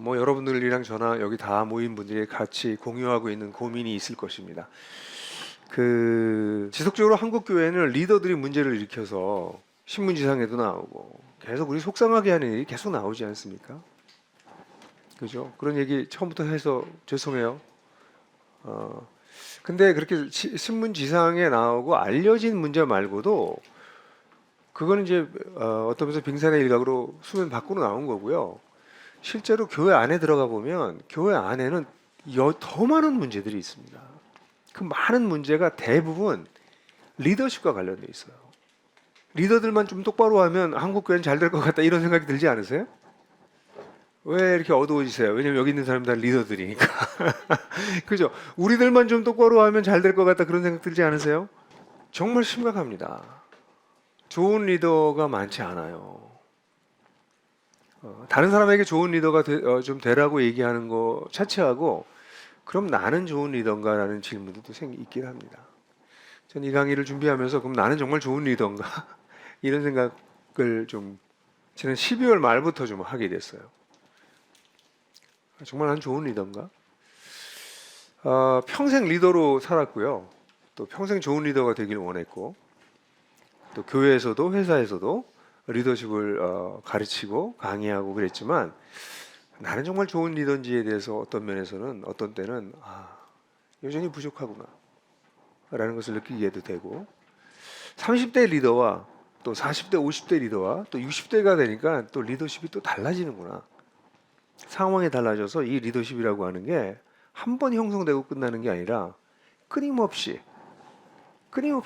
뭐 여러분들이랑 저나 여기 다 모인 분들이 같이 공유하고 있는 고민이 있을 것입니다. 지속적으로 한국 교회는 리더들이 문제를 일으켜서 신문지상에도 나오고 계속 우리 속상하게 하는 일이 계속 나오지 않습니까? 그죠? 그런 얘기 처음부터 해서 죄송해요. 근데 그렇게 신문지상에 나오고 알려진 문제 말고도 그거는 이제 어떤 면에서 빙산의 일각으로 수면 밖으로 나온 거고요. 실제로 교회 안에 들어가 보면 교회 안에는 더 많은 문제들이 있습니다. 그 많은 문제가 대부분 리더십과 관련돼 있어요. 리더들만 좀 똑바로 하면 한국 교회는 잘 될 것 같다 이런 생각이 들지 않으세요? 왜 이렇게 어두워지세요? 왜냐면 여기 있는 사람 다 리더들이니까. 그죠? 우리들만 좀 똑바로 하면 잘 될 것 같다 그런 생각 들지 않으세요? 정말 심각합니다. 좋은 리더가 많지 않아요. 다른 사람에게 좋은 리더가 좀 되라고 얘기하는 거 차치하고 그럼 나는 좋은 리더인가라는 질문도 있긴 합니다. 전 이 강의를 준비하면서 그럼 나는 정말 좋은 리더인가 이런 생각을 좀 지난 12월 말부터 좀 하게 됐어요. 정말 난 좋은 리더인가? 평생 리더로 살았고요. 또 평생 좋은 리더가 되길 원했고 또 교회에서도 회사에서도 리더십을 가르치고 강의하고 그랬지만 나는 정말 좋은 리더인지에 대해서 어떤 면에서는 어떤 때는 여전히 부족하구나 라는 것을 느끼게도 되고 30대 리더와 또 40대 50대 리더와 또 60대가 되니까 또 리더십이 또 달라지는구나. 상황이 달라져서 이 리더십이라고 하는 게 한 번 형성되고 끝나는 게 아니라 끊임없이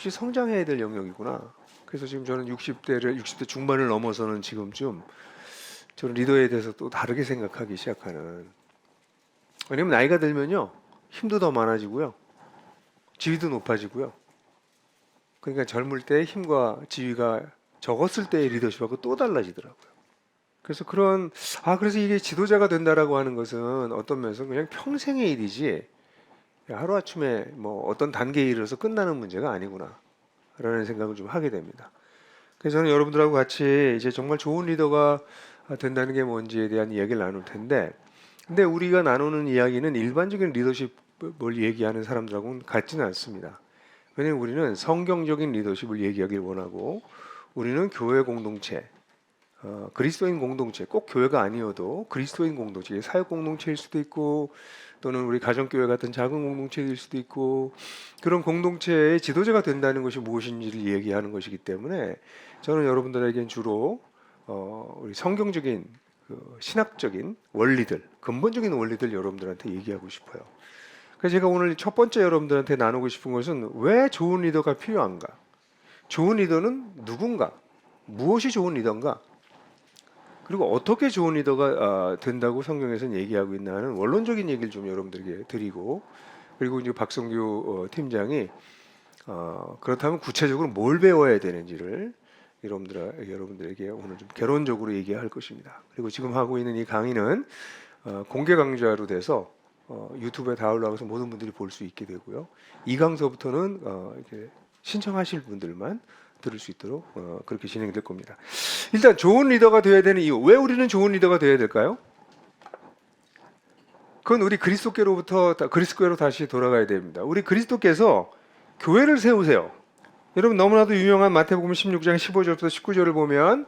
성장해야 될 영역이구나. 그래서 지금 저는 60대 중반을 넘어서는 지금쯤 저는 리더에 대해서 또 다르게 생각하기 시작하는. 왜냐면 나이가 들면요 힘도 더 많아지고요 지위도 높아지고요. 그러니까 젊을 때 힘과 지위가 적었을 때의 리더십하고 또 달라지더라고요. 그래서 그래서 이게 지도자가 된다라고 하는 것은 어떤 면에서 그냥 평생의 일이지 하루아침에 뭐 어떤 단계에 이르러서 끝나는 문제가 아니구나 라는 생각을 좀 하게 됩니다. 그래서 저는 여러분들하고 같이 이제 정말 좋은 리더가 된다는 게 뭔지에 대한 이야기를 나눌 텐데 근데 우리가 나누는 이야기는 일반적인 리더십을 얘기하는 사람들하고는 같지는 않습니다. 왜냐하면 우리는 성경적인 리더십을 얘기하길 원하고 우리는 교회 공동체 그리스도인 공동체, 꼭 교회가 아니어도 그리스도인 공동체, 사역 공동체일 수도 있고 또는 우리 가정교회 같은 작은 공동체일 수도 있고 그런 공동체의 지도자가 된다는 것이 무엇인지를 얘기하는 것이기 때문에 저는 여러분들에겐 주로 우리 성경적인 신학적인 원리들, 근본적인 원리들 여러분들한테 얘기하고 싶어요. 그래서 제가 오늘 첫 번째 여러분들한테 나누고 싶은 것은 왜 좋은 리더가 필요한가? 좋은 리더는 누군가? 무엇이 좋은 리더인가? 그리고 어떻게 좋은 리더가 된다고 성경에서는 얘기하고 있나 하는 원론적인 얘기를 좀 여러분들에게 드리고 그리고 이제 박성규 팀장이 그렇다면 구체적으로 뭘 배워야 되는지를 여러분들에게 오늘 좀 개론적으로 얘기할 것입니다. 그리고 지금 하고 있는 이 강의는 공개 강좌로 돼서 유튜브에 다 올라가서 모든 분들이 볼 수 있게 되고요. 이 강서부터는 이렇게 신청하실 분들만 들을 수 있도록 그렇게 진행될 겁니다. 일단 좋은 리더가 되어야 되는 이유. 왜 우리는 좋은 리더가 되어야 될까요? 그건 우리 그리스도께로 다시 돌아가야 됩니다. 우리 그리스도께서 교회를 세우세요. 여러분 너무나도 유명한 마태복음 16장 15절부터 19절을 보면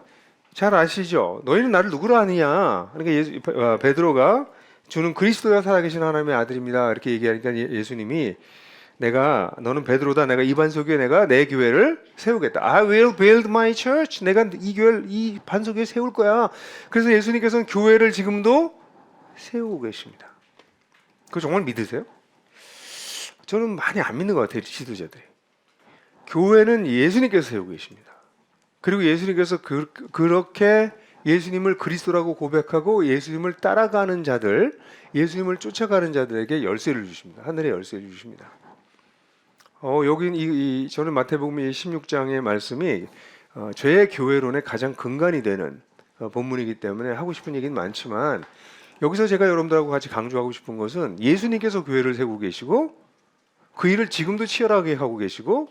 잘 아시죠? 너희는 나를 누구로 아느냐? 그러니까 베드로가 주는 그리스도가 살아계신 하나님의 아들입니다. 이렇게 얘기하니까 예수님이 너는 베드로다. 내가 이 반석 위에 내가 내 교회를 세우겠다. I will build my church. 내가 이 반석 위에 세울 거야. 그래서 예수님께서는 교회를 지금도 세우고 계십니다. 그거 정말 믿으세요? 저는 많이 안 믿는 것 같아요, 지도자들이. 교회는 예수님께서 세우고 계십니다. 그리고 예수님께서 그렇게 예수님을 그리스도라고 고백하고 예수님을 따라가는 자들, 예수님을 쫓아가는 자들에게 열쇠를 주십니다. 하늘의 열쇠를 주십니다. 여기 저는 마태복음 16장의 말씀이 죄의 교회론의 가장 근간이 되는 본문이기 때문에 하고 싶은 얘기는 많지만 여기서 제가 여러분들하고 같이 강조하고 싶은 것은 예수님께서 교회를 세우고 계시고 그 일을 지금도 치열하게 하고 계시고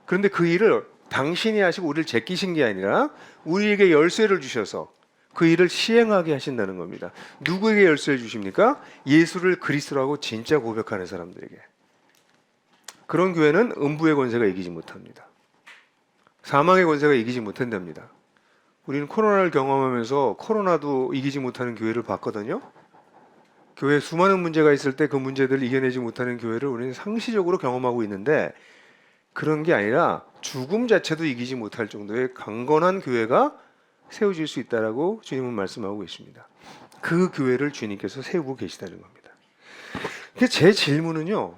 그런데 그 일을 당신이 하시고 우리를 제끼신 게 아니라 우리에게 열쇠를 주셔서 그 일을 시행하게 하신다는 겁니다. 누구에게 열쇠를 주십니까? 예수를 그리스도라고 진짜 고백하는 사람들에게. 그런 교회는 음부의 권세가 이기지 못합니다. 사망의 권세가 이기지 못한답니다. 우리는 코로나를 경험하면서 코로나도 이기지 못하는 교회를 봤거든요. 교회에 수많은 문제가 있을 때 그 문제들을 이겨내지 못하는 교회를 우리는 상시적으로 경험하고 있는데, 그런 게 아니라 죽음 자체도 이기지 못할 정도의 강건한 교회가 세워질 수 있다라고 주님은 말씀하고 계십니다. 그 교회를 주님께서 세우고 계시다는 겁니다. 제 질문은요,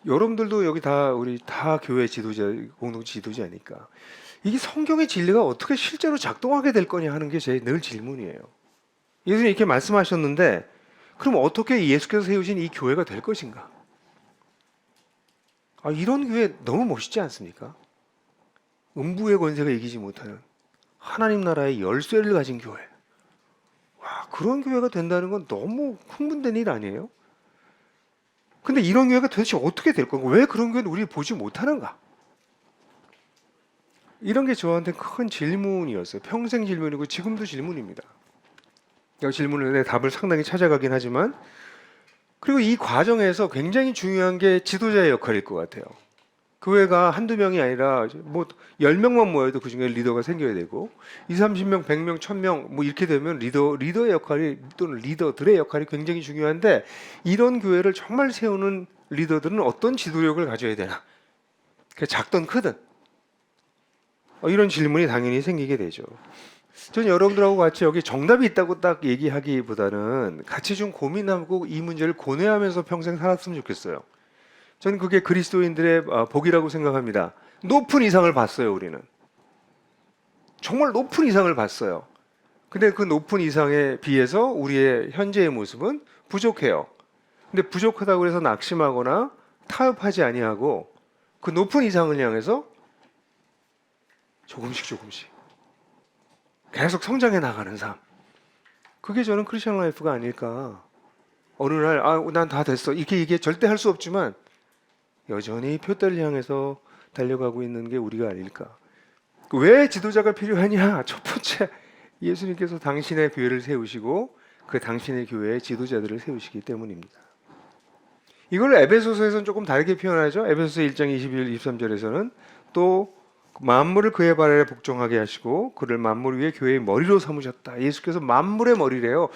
여러분들도 여기 다 우리 다 교회 지도자, 공동체 지도자니까 이게 성경의 진리가 어떻게 실제로 작동하게 될 거냐 하는 게 제 늘 질문이에요. 예수님 이렇게 말씀하셨는데, 그럼 어떻게 예수께서 세우신 이 교회가 될 것인가? 이런 교회 너무 멋있지 않습니까? 음부의 권세가 이기지 못하는 하나님 나라의 열쇠를 가진 교회. 그런 교회가 된다는 건 너무 흥분된 일 아니에요? 근데 이런 교회가 도대체 어떻게 될 건가? 왜 그런 교회는 우리 보지 못하는가? 이런 게 저한테 큰 질문이었어요. 평생 질문이고 지금도 질문입니다. 이 질문에 대해 답을 상당히 찾아가긴 하지만, 그리고 이 과정에서 굉장히 중요한 게 지도자의 역할일 것 같아요. 교회가 한두 명이 아니라 10명만 모여도 그 중에 리더가 생겨야 되고, 20, 30명, 100명, 1000명 이렇게 되면 리더의 역할이, 또는 리더들의 역할이 굉장히 중요한데, 이런 교회를 정말 세우는 리더들은 어떤 지도력을 가져야 되나? 작든 크든 이런 질문이 당연히 생기게 되죠. 저는 여러분들하고 같이 여기 정답이 있다고 딱 얘기하기보다는 같이 좀 고민하고 이 문제를 고뇌하면서 평생 살았으면 좋겠어요. 저는 그게 그리스도인들의 복이라고 생각합니다. 높은 이상을 봤어요, 우리는. 정말 높은 이상을 봤어요. 근데 그 높은 이상에 비해서 우리의 현재의 모습은 부족해요. 근데 부족하다고 해서 낙심하거나 타협하지 아니하고 그 높은 이상을 향해서 조금씩 계속 성장해 나가는 삶. 그게 저는 크리스천 라이프가 아닐까. 어느 날 난 다 됐어. 이게 절대 할 수 없지만 여전히 표대를 향해서 달려가고 있는 게 우리가 아닐까. 왜 지도자가 필요하냐? 첫 번째, 예수님께서 당신의 교회를 세우시고 그 당신의 교회의 지도자들을 세우시기 때문입니다. 이걸 에베소서에서는 조금 다르게 표현하죠. 에베소서 1장 21, 23절에서는 또 만물을 그의 발 아래 복종하게 하시고 그를 만물 위에 교회의 머리로 삼으셨다. 예수께서 만물의 머리래요.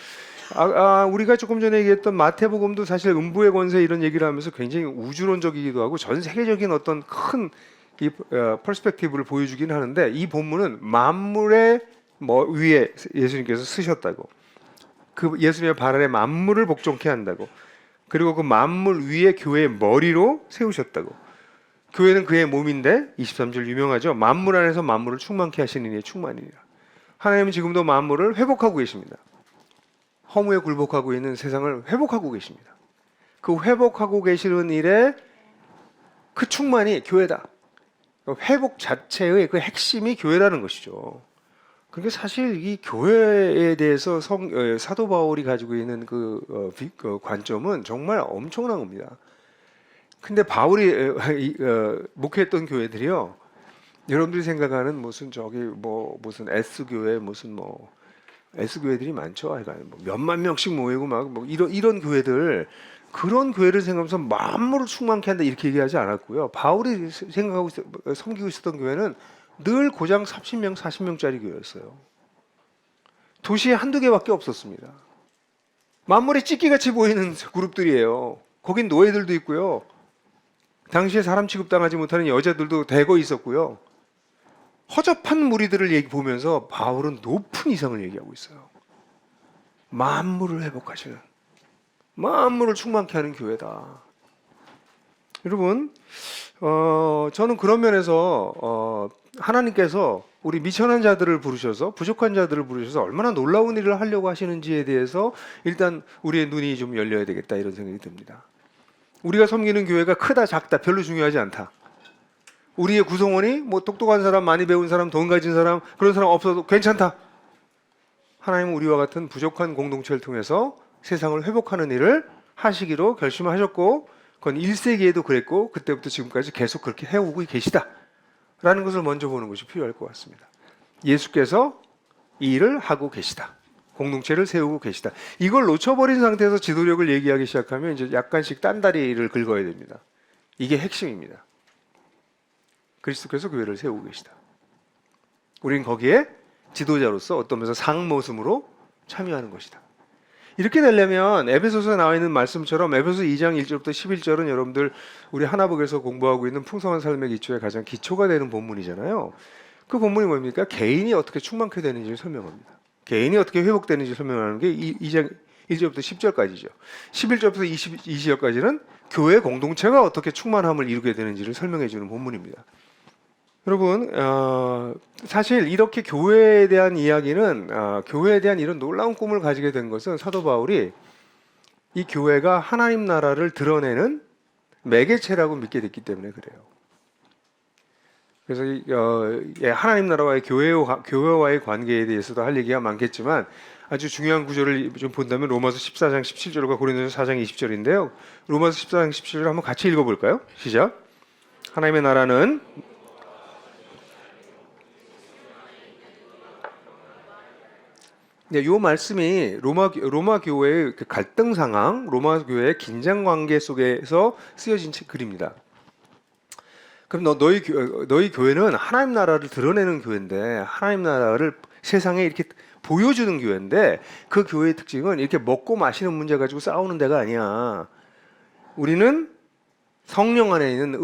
우리가 조금 전에 얘기했던 마태복음도 사실 음부의 권세 이런 얘기를 하면서 굉장히 우주론적이기도 하고 전 세계적인 어떤 큰 퍼스펙티브를 보여주긴 하는데, 이 본문은 만물의 위에 예수님께서 쓰셨다고, 그 예수님의 발 아래 만물을 복종케 한다고, 그리고 그 만물 위에 교회의 머리로 세우셨다고. 교회는 그의 몸인데 23절 유명하죠. 만물 안에서 만물을 충만케 하시는 이의 충만이니라. 하나님은 지금도 만물을 회복하고 계십니다. 허무에 굴복하고 있는 세상을 회복하고 계십니다. 그 회복하고 계시는 일에 그 충만이 교회다. 회복 자체의 그 핵심이 교회라는 것이죠. 그게 사실 이 교회에 대해서 사도 바울이 가지고 있는 그 관점은 정말 엄청난 겁니다. 근데 바울이 목회했던 교회들이요, 여러분들이 생각하는 무슨 무슨 S교회 무슨 S교회들이 많죠. 몇만 명씩 모이고 이런 교회들, 그런 교회를 생각하면서 만물을 충만케 한다 이렇게 얘기하지 않았고요. 바울이 생각하고 섬기고 있었던 교회는 늘 고장 30명, 40명짜리 교회였어요. 도시에 한두 개밖에 없었습니다. 만물이 찢기같이 보이는 그룹들이에요. 거긴 노예들도 있고요. 당시에 사람 취급당하지 못하는 여자들도 대거 있었고요. 허접한 무리들을 보면서 바울은 높은 이상을 얘기하고 있어요. 만물을 회복하시는, 만물을 충만케 하는 교회다. 여러분, 저는 그런 면에서 하나님께서 우리 미천한 자들을 부르셔서, 부족한 자들을 부르셔서 얼마나 놀라운 일을 하려고 하시는지에 대해서 일단 우리의 눈이 좀 열려야 되겠다, 이런 생각이 듭니다. 우리가 섬기는 교회가 크다 작다 별로 중요하지 않다. 우리의 구성원이 똑똑한 사람, 많이 배운 사람, 돈 가진 사람, 그런 사람 없어도 괜찮다. 하나님은 우리와 같은 부족한 공동체를 통해서 세상을 회복하는 일을 하시기로 결심하셨고, 그건 1세기에도 그랬고 그때부터 지금까지 계속 그렇게 해오고 계시다 라는 것을 먼저 보는 것이 필요할 것 같습니다. 예수께서 이 일을 하고 계시다. 공동체를 세우고 계시다. 이걸 놓쳐버린 상태에서 지도력을 얘기하기 시작하면 이제 약간씩 딴다리를 긁어야 됩니다. 이게 핵심입니다. 그리스도께서 교회를 세우고 계시다. 우린 거기에 지도자로서 어떤 면에서 상모습으로 참여하는 것이다. 이렇게 되려면 에베소서에 나와 있는 말씀처럼 에베소 2장 1절부터 11절은 여러분들 우리 하나복에서 공부하고 있는 풍성한 삶의 기초의 가장 기초가 되는 본문이잖아요. 그 본문이 뭡니까? 개인이 어떻게 충만케 되는지를 설명합니다. 개인이 어떻게 회복되는지 설명하는 게 2장 1절부터 10절까지죠. 11절부터 22절까지는 교회 공동체가 어떻게 충만함을 이루게 되는지를 설명해 주는 본문입니다. 여러분, 사실 이렇게 교회에 대한 이야기는 교회에 대한 이런 놀라운 꿈을 가지게 된 것은 사도 바울이 이 교회가 하나님 나라를 드러내는 매개체라고 믿게 됐기 때문에 그래요. 그래서 하나님 나라와의 교회와의 관계에 대해서도 할 얘기가 많겠지만 아주 중요한 구절을 좀 본다면 로마서 14장 17절과 고린도서 4장 20절인데요. 로마서 14장 17절을 한번 같이 읽어볼까요? 시작. 하나님의 나라는 네, 이 말씀이 로마 교회의 그 갈등 상황, 로마 교회의 긴장 관계 속에서 쓰여진 글입니다. 그럼 너희 교회는 하나님 나라를 드러내는 교회인데 하나님 나라를 세상에 이렇게 보여주는 교회인데 그 교회의 특징은 이렇게 먹고 마시는 문제 가지고 싸우는 데가 아니야. 우리는 성령 안에 있는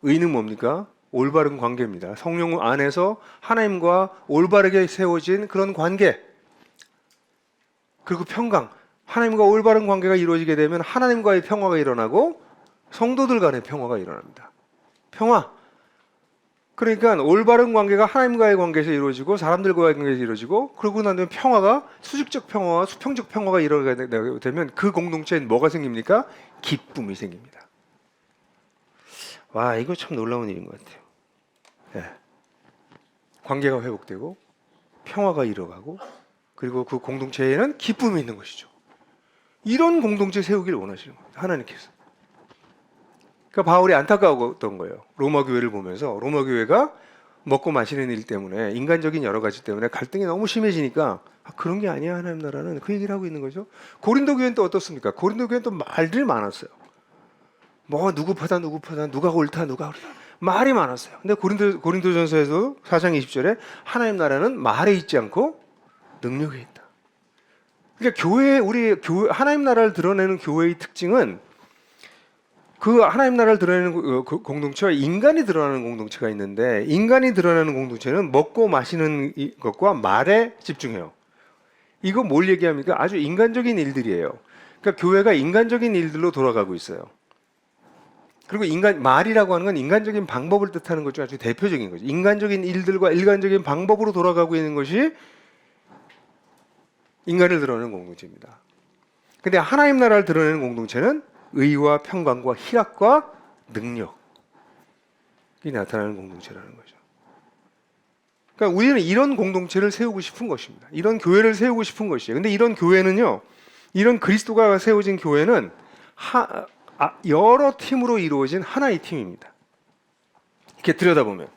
의는 뭡니까? 올바른 관계입니다. 성령 안에서 하나님과 올바르게 세워진 그런 관계. 그리고 평강, 하나님과 올바른 관계가 이루어지게 되면 하나님과의 평화가 일어나고 성도들 간의 평화가 일어납니다. 평화. 그러니까 올바른 관계가 하나님과의 관계에서 이루어지고 사람들과의 관계에서 이루어지고 그러고 나면 평화가 수직적 평화와 수평적 평화가 일어나게 되면 그 공동체엔 뭐가 생깁니까? 기쁨이 생깁니다. 와, 이거 참 놀라운 일인 것 같아요. 네. 관계가 회복되고 평화가 일어나고 그리고 그 공동체에는 기쁨이 있는 것이죠. 이런 공동체 세우기를 원하시는 겁니다. 하나님께서. 그러니까 바울이 안타까웠던 거예요. 로마 교회를 보면서 로마 교회가 먹고 마시는 일 때문에 인간적인 여러 가지 때문에 갈등이 너무 심해지니까 그런 게 아니야 하나님 나라는 그 얘기를 하고 있는 거죠. 고린도 교회는 또 어떻습니까? 고린도 교회는 또 말들이 많았어요. 뭐 누구 파다 누가 옳다 말이 많았어요. 근데 고린도전서에서 4장 20절에 하나님 나라는 말에 있지 않고 능력에 있다. 그러니까 우리 교회 하나님 나라를 드러내는 교회의 특징은 그 하나님 나라를 드러내는 공동체와 인간이 드러나는 공동체가 있는데 인간이 드러나는 공동체는 먹고 마시는 것과 말에 집중해요. 이거 뭘 얘기합니까? 아주 인간적인 일들이에요. 그러니까 교회가 인간적인 일들로 돌아가고 있어요. 그리고 말이라고 하는 건 인간적인 방법을 뜻하는 것 중 아주 대표적인 거죠. 인간적인 일들과 일반적인 방법으로 돌아가고 있는 것이 인간을 드러내는 공동체입니다. 근데 하나님 나라를 드러내는 공동체는 의와 평강과 희락과 능력이 나타나는 공동체라는 거죠. 그러니까 우리는 이런 공동체를 세우고 싶은 것입니다. 이런 교회를 세우고 싶은 것이에요. 근데 이런 교회는요, 이런 그리스도가 세워진 교회는 여러 팀으로 이루어진 하나의 팀입니다. 이렇게 들여다보면.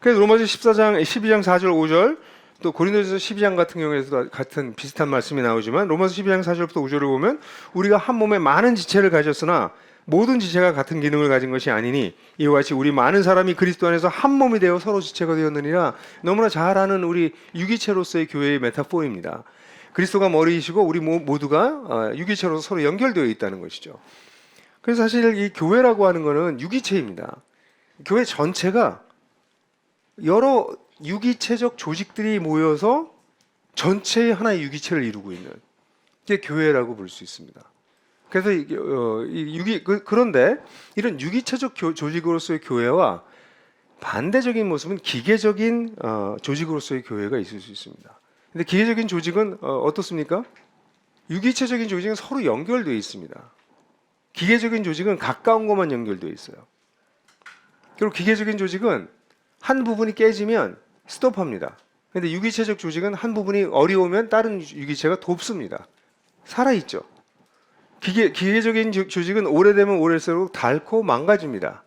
그래서 로마서 12장 4절 5절 또 고린도전서 12장 같은 경우에서도 같은 비슷한 말씀이 나오지만 로마서 12장 4절부터 5절을 보면 우리가 한 몸에 많은 지체를 가졌으나 모든 지체가 같은 기능을 가진 것이 아니니 이와 같이 우리 많은 사람이 그리스도 안에서 한 몸이 되어 서로 지체가 되었느니라. 너무나 잘 아는 우리 유기체로서의 교회의 메타포입니다. 그리스도가 머리이시고 우리 모두가 유기체로서 서로 연결되어 있다는 것이죠. 그래서 사실 이 교회라고 하는 것은 유기체입니다. 교회 전체가 여러 유기체적 조직들이 모여서 전체의 하나의 유기체를 이루고 있는 게 교회라고 볼 수 있습니다. 그래서 그런데 이런 유기체적 조직으로서의 교회와 반대적인 모습은 기계적인 조직으로서의 교회가 있을 수 있습니다. 근데 기계적인 조직은 어떻습니까? 유기체적인 조직은 서로 연결되어 있습니다. 기계적인 조직은 가까운 것만 연결되어 있어요. 그리고 기계적인 조직은 한 부분이 깨지면 스톱합니다. 그런데 유기체적 조직은 한 부분이 어려우면 다른 유기체가 돕습니다. 살아있죠. 기계적인 조직은 오래되면 오래될수록 닳고 망가집니다.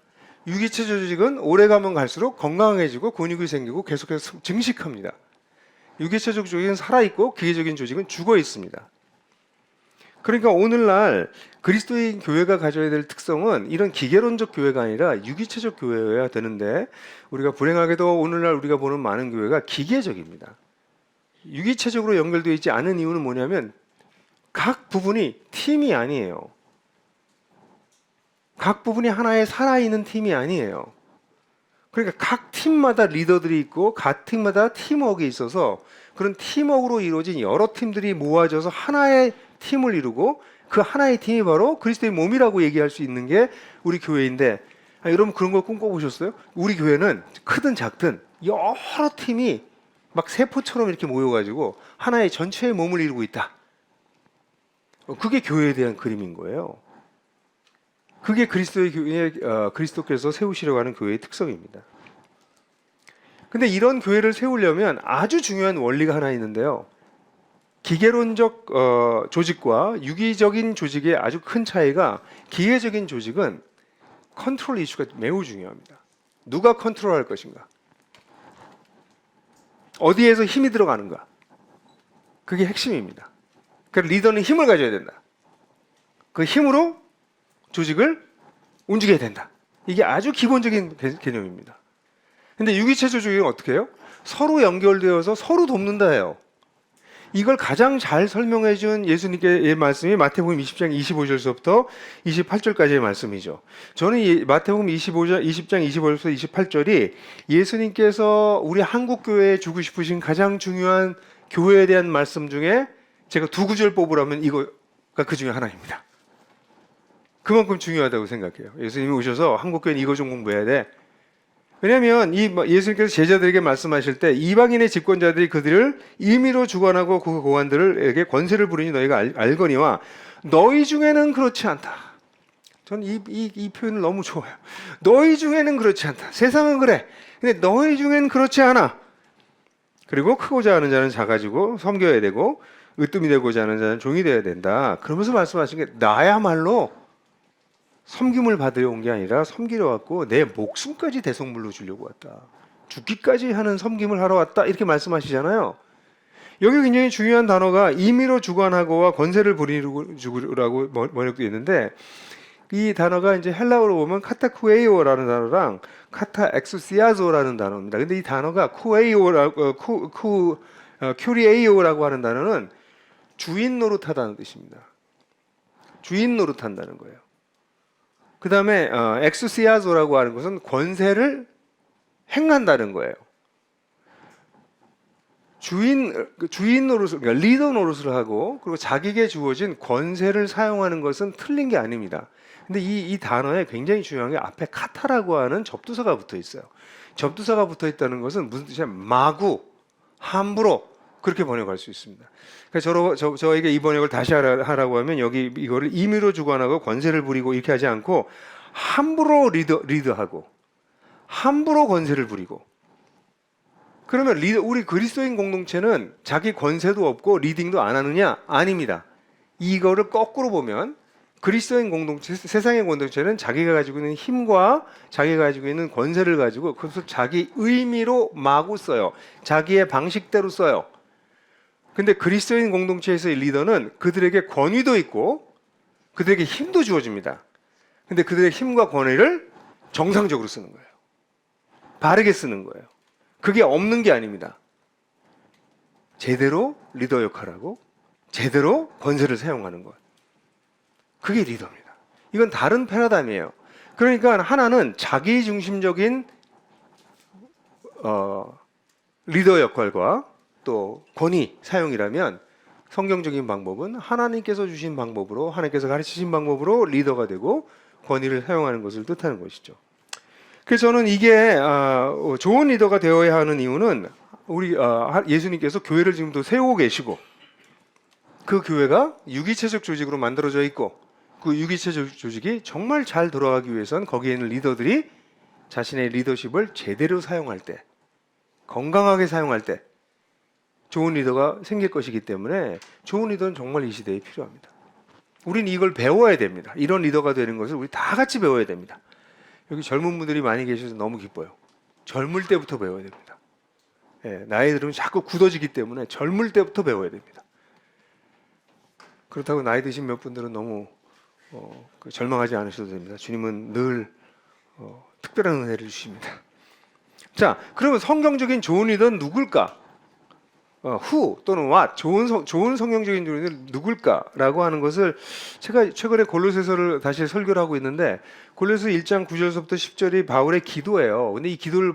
유기체 조직은 오래가면 갈수록 건강해지고 근육이 생기고 계속해서 증식합니다. 유기체적 조직은 살아있고 기계적인 조직은 죽어 있습니다. 그러니까 오늘날 그리스도인 교회가 가져야 될 특성은 이런 기계론적 교회가 아니라 유기체적 교회여야 되는데, 우리가 불행하게도 오늘날 우리가 보는 많은 교회가 기계적입니다. 유기체적으로 연결되어 있지 않은 이유는 뭐냐면 각 부분이 팀이 아니에요. 각 부분이 하나의 살아있는 팀이 아니에요. 그러니까 각 팀마다 리더들이 있고 각 팀마다 팀워크가 있어서 그런 팀워크로 이루어진 여러 팀들이 모아져서 하나의 팀을 이루고, 그 하나의 팀이 바로 그리스도의 몸이라고 얘기할 수 있는 게 우리 교회인데, 여러분 그런 걸 꿈꿔보셨어요? 우리 교회는 크든 작든 여러 팀이 막 세포처럼 이렇게 모여가지고 하나의 전체의 몸을 이루고 있다. 그게 교회에 대한 그림인 거예요. 그게 그리스도의 교회, 그리스도께서 세우시려고 하는 교회의 특성입니다. 근데 이런 교회를 세우려면 아주 중요한 원리가 하나 있는데요. 기계론적 조직과 유기적인 조직의 아주 큰 차이가, 기계적인 조직은 컨트롤 이슈가 매우 중요합니다. 누가 컨트롤할 것인가? 어디에서 힘이 들어가는가? 그게 핵심입니다. 그러니까 리더는 힘을 가져야 된다. 그 힘으로 조직을 움직여야 된다. 이게 아주 기본적인 개념입니다. 근데 유기체적 조직은 어떻게 해요? 서로 연결되어서 서로 돕는다예요. 이걸 가장 잘 설명해 준 예수님의 말씀이 마태복음 20장 25절서부터 28절까지의 말씀이죠. 저는 이 마태복음 20장 25절부터 28절이 예수님께서 우리 한국 교회에 주고 싶으신 가장 중요한 교회에 대한 말씀 중에 제가 두 구절 뽑으라면 이거가 그 중에 하나입니다. 그만큼 중요하다고 생각해요. 예수님이 오셔서 한국 교회는 이거 좀 공부해야 돼. 왜냐하면 이 예수님께서 제자들에게 말씀하실 때 이방인의 집권자들이 그들을 임의로 주관하고 그 고관들에게 권세를 부리니 너희가 알거니와 너희 중에는 그렇지 않다. 저는 이 표현을 너무 좋아요. 너희 중에는 그렇지 않다. 세상은 그래. 근데 너희 중에는 그렇지 않아. 그리고 크고자 하는 자는 작아지고 섬겨야 되고 으뜸이 되고자 하는 자는 종이 되어야 된다. 그러면서 말씀하신 게 나야말로 섬김을 받으러 온 게 아니라 섬기러 왔고 내 목숨까지 대속물로 주려고 왔다. 죽기까지 하는 섬김을 하러 왔다. 이렇게 말씀하시잖아요. 여기 굉장히 중요한 단어가 임의로 주관하고와 권세를 부리라고 번역되어 있는데, 이 단어가 이제 헬라어로 보면 카타쿠에이오라는 단어랑 카타 엑소시아조라는 단어입니다. 근데 이 단어가 큐리에이오라고 하는 단어는 주인 노릇하다는 뜻입니다. 주인 노릇한다는 거예요. 그 다음에 엑소시아조라고 하는 것은 권세를 행한다는 거예요. 주인 노릇을, 그러니까 리더 노릇을 하고 그리고 자기에게 주어진 권세를 사용하는 것은 틀린 게 아닙니다. 근데 이 단어에 굉장히 중요한 게 앞에 카타라고 하는 접두사가 붙어 있어요. 접두사가 붙어 있다는 것은 무슨 뜻이냐? 마구, 함부로 그렇게 번역할 수 있습니다. 그래서 저에게 이 번역을 다시 하라고 하면 여기 이거를 임의로 주관하고 권세를 부리고 이렇게 하지 않고 함부로 리드하고 함부로 권세를 부리고. 그러면 우리 그리스도인 공동체는 자기 권세도 없고 리딩도 안 하느냐? 아닙니다. 이거를 거꾸로 보면 그리스도인 공동체, 세상의 공동체는 자기가 가지고 있는 힘과 자기가 가지고 있는 권세를 가지고 그것을 자기 의미로 마구 써요. 자기의 방식대로 써요. 근데 그리스도인 공동체에서의 리더는 그들에게 권위도 있고 그들에게 힘도 주어집니다. 근데 그들의 힘과 권위를 정상적으로 쓰는 거예요. 바르게 쓰는 거예요. 그게 없는 게 아닙니다. 제대로 리더 역할하고 제대로 권세를 사용하는 것. 그게 리더입니다. 이건 다른 패러다임이에요. 그러니까 하나는 자기 중심적인 리더 역할과 또 권위 사용이라면, 성경적인 방법은 하나님께서 주신 방법으로, 하나님께서 가르치신 방법으로 리더가 되고 권위를 사용하는 것을 뜻하는 것이죠. 그래서 저는 이게 좋은 리더가 되어야 하는 이유는 우리 예수님께서 교회를 지금도 세우고 계시고 그 교회가 유기체적 조직으로 만들어져 있고 그 유기체적 조직이 정말 잘 돌아가기 위해서는 거기에 있는 리더들이 자신의 리더십을 제대로 사용할 때, 건강하게 사용할 때 좋은 리더가 생길 것이기 때문에 좋은 리더는 정말 이 시대에 필요합니다. 우린 이걸 배워야 됩니다. 이런 리더가 되는 것을 우리 다 같이 배워야 됩니다. 여기 젊은 분들이 많이 계셔서 너무 기뻐요. 젊을 때부터 배워야 됩니다. 예, 나이 들으면 자꾸 굳어지기 때문에 젊을 때부터 배워야 됩니다. 그렇다고 나이 드신 몇 분들은 너무 절망하지 않으셔도 됩니다. 주님은 늘 특별한 은혜를 주십니다. 자, 그러면 성경적인 좋은 리더는 누굴까? who 또는 what 좋은 성경적인 리더는 누굴까라고 하는 것을 제가 최근에 골로새서를 다시 설교를 하고 있는데 골로새 1장 9절서부터 10절이 바울의 기도예요. 근데 이 기도를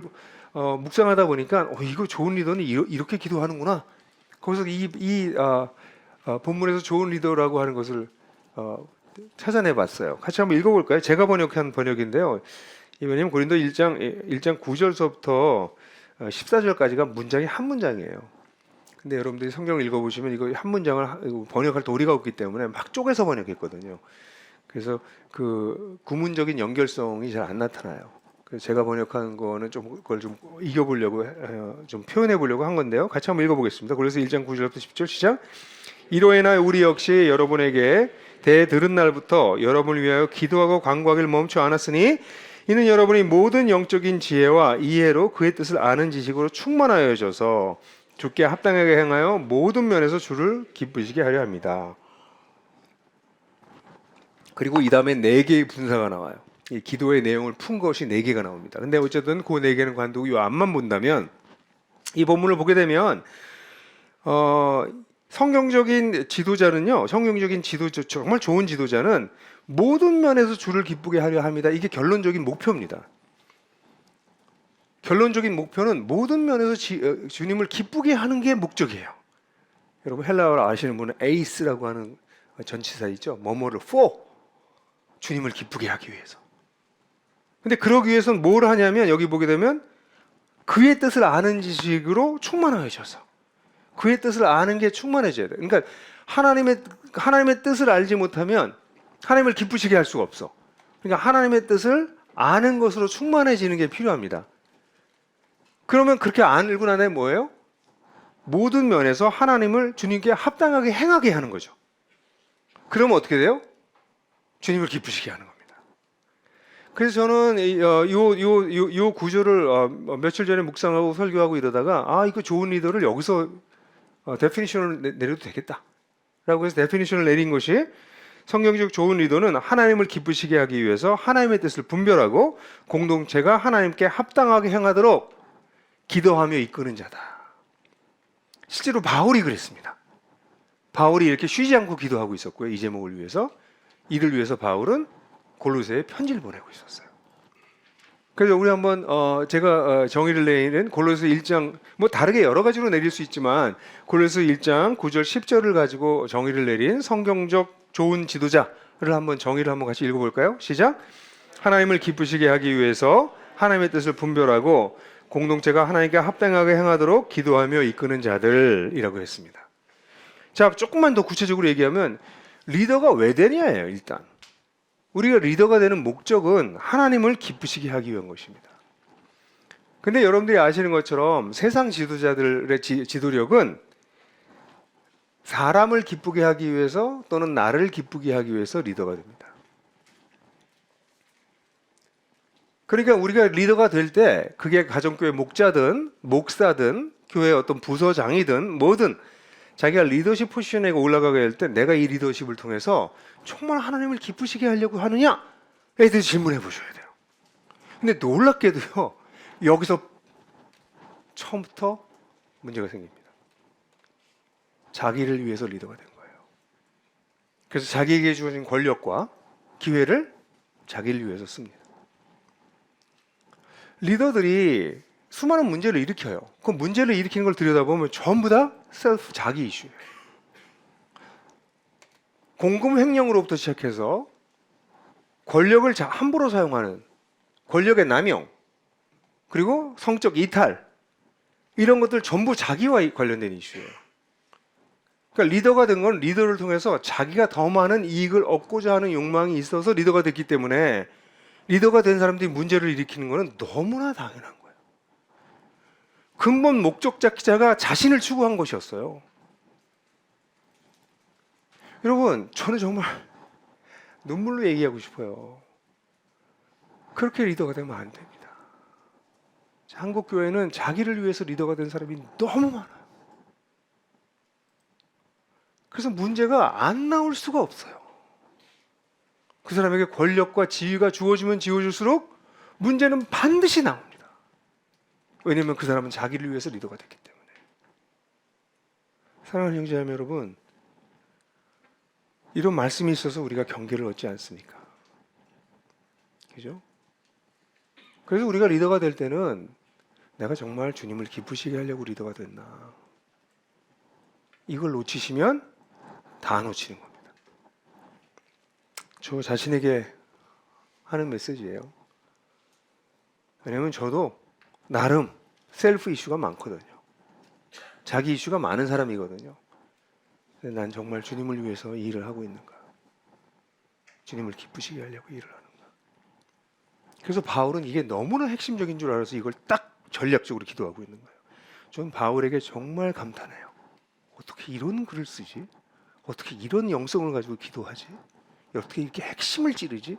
묵상하다 보니까 이거 좋은 리더는 이렇게 기도하는구나. 거기서 본문에서 좋은 리더라고 하는 것을 찾아내봤어요. 같이 한번 읽어볼까요? 제가 번역한 번역인데요. 왜냐하면 고린도 1장 9절서부터 14절까지가 문장이 한 문장이에요. 근데 여러분들이 성경을 읽어보시면 이거 한 문장을 번역할 도리가 없기 때문에 막 쪼개서 번역했거든요. 그래서 그 구문적인 연결성이 잘 안 나타나요. 그래서 제가 번역한 거는 좀 그걸 좀 이겨보려고 좀 표현해보려고 한 건데요. 같이 한번 읽어보겠습니다. 그래서 1장 9절부터 10절 시작. 이로 인하여 우리 역시 여러분에게 대들은 날부터 여러분을 위하여 기도하고 간구하기를 멈추 않았으니 이는 여러분이 모든 영적인 지혜와 이해로 그의 뜻을 아는 지식으로 충만하여져서 주께 합당하게 행하여 모든 면에서 주를 기쁘시게 하려 합니다. 그리고 이 다음에 4개의 분사가 나와요. 이 기도의 내용을 푼 것이 4개가 나옵니다. 근데 어쨌든 그 4개는 관두고 이 앞만 본다면 이 본문을 보게 되면 성경적인 지도자는요, 정말 좋은 지도자는 모든 면에서 주를 기쁘게 하려 합니다. 이게 결론적인 목표입니다. 결론적인 목표는 모든 면에서 주님을 기쁘게 하는 게 목적이에요. 여러분 헬라어를 아시는 분은 에이스라고 하는 전치사 있죠. 뭐뭐를 for 주님을 기쁘게 하기 위해서. 근데 그러기 위해서는 뭘 하냐면 여기 보게 되면 그의 뜻을 아는 지식으로 충만하셔서 그의 뜻을 아는 게 충만해져야 돼. 그러니까 하나님의 뜻을 알지 못하면 하나님을 기쁘시게 할 수가 없어. 그러니까 하나님의 뜻을 아는 것으로 충만해지는 게 필요합니다. 그러면 그렇게 알고 난 다음에 뭐예요? 모든 면에서 하나님을 주님께 합당하게 행하게 하는 거죠. 그러면 어떻게 돼요? 주님을 기쁘시게 하는 겁니다. 그래서 저는 이 구조를 며칠 전에 묵상하고 설교하고 이러다가 이거 좋은 리더를 여기서 데피니션을 내려도 되겠다 라고 해서 데피니션을 내린 것이 성경적 좋은 리더는 하나님을 기쁘시게 하기 위해서 하나님의 뜻을 분별하고 공동체가 하나님께 합당하게 행하도록 기도하며 이끄는 자다. 실제로 바울이 그랬습니다. 바울이 이렇게 쉬지 않고 기도하고 있었고요. 이 제목을 위해서. 이를 위해서 바울은 골로새에 편지를 보내고 있었어요. 그래서 우리 한번 제가 정의를 내리는 골로새 1장 뭐 다르게 여러 가지로 내릴 수 있지만 골로새 1장 9절 10절을 가지고 정의를 내린 성경적 좋은 지도자를 한번 정의를 한번 같이 읽어볼까요? 시작. 하나님을 기쁘시게 하기 위해서 하나님의 뜻을 분별하고 공동체가 하나님께 합당하게 행하도록 기도하며 이끄는 자들이라고 했습니다. 자, 조금만 더 구체적으로 얘기하면 리더가 왜 되냐예요. 일단 우리가 리더가 되는 목적은 하나님을 기쁘시게 하기 위한 것입니다. 근데 여러분들이 아시는 것처럼 세상 지도자들의 지도력은 사람을 기쁘게 하기 위해서 또는 나를 기쁘게 하기 위해서 리더가 됩니다. 그러니까 우리가 리더가 될 때 그게 가정교회 목자든 목사든 교회 어떤 부서장이든 뭐든 자기가 리더십 포지션에 올라가게 될 때 내가 이 리더십을 통해서 정말 하나님을 기쁘시게 하려고 하느냐에 대해서 질문해 보셔야 돼요. 근데 놀랍게도요, 여기서 처음부터 문제가 생깁니다. 자기를 위해서 리더가 된 거예요. 그래서 자기에게 주어진 권력과 기회를 자기를 위해서 씁니다. 리더들이 수많은 문제를 일으켜요. 그 문제를 일으키는 걸 들여다보면 전부 다 셀프 자기 이슈예요. 공금 횡령으로부터 시작해서 권력을 함부로 사용하는 권력의 남용, 그리고 성적 이탈, 이런 것들 전부 자기와 관련된 이슈예요. 그러니까 리더가 된 건 리더를 통해서 자기가 더 많은 이익을 얻고자 하는 욕망이 있어서 리더가 됐기 때문에 리더가 된 사람들이 문제를 일으키는 것은 너무나 당연한 거예요. 근본 목적자가 자신을 추구한 것이었어요. 여러분, 저는 정말 눈물로 얘기하고 싶어요. 그렇게 리더가 되면 안 됩니다. 한국 교회는 자기를 위해서 리더가 된 사람이 너무 많아요. 그래서 문제가 안 나올 수가 없어요. 그 사람에게 권력과 지위가 주어지면 주어질수록 문제는 반드시 나옵니다. 왜냐하면 그 사람은 자기를 위해서 리더가 됐기 때문에. 사랑하는 형제자매 여러분, 이런 말씀이 있어서 우리가 경계를 얻지 않습니까? 그죠? 그래서 우리가 리더가 될 때는 내가 정말 주님을 기쁘시게 하려고 리더가 됐나? 이걸 놓치시면 다 놓치는 겁니다. 저 자신에게 하는 메시지예요. 왜냐하면 저도 나름 셀프 이슈가 많거든요. 자기 이슈가 많은 사람이거든요. 근데 난 정말 주님을 위해서 이 일을 하고 있는가? 주님을 기쁘시게 하려고 일을 하는가? 그래서 바울은 이게 너무나 핵심적인 줄 알아서 이걸 딱 전략적으로 기도하고 있는 거예요. 저는 바울에게 정말 감탄해요. 어떻게 이런 글을 쓰지? 어떻게 이런 영성을 가지고 기도하지? 어떻게 이렇게 핵심을 찌르지?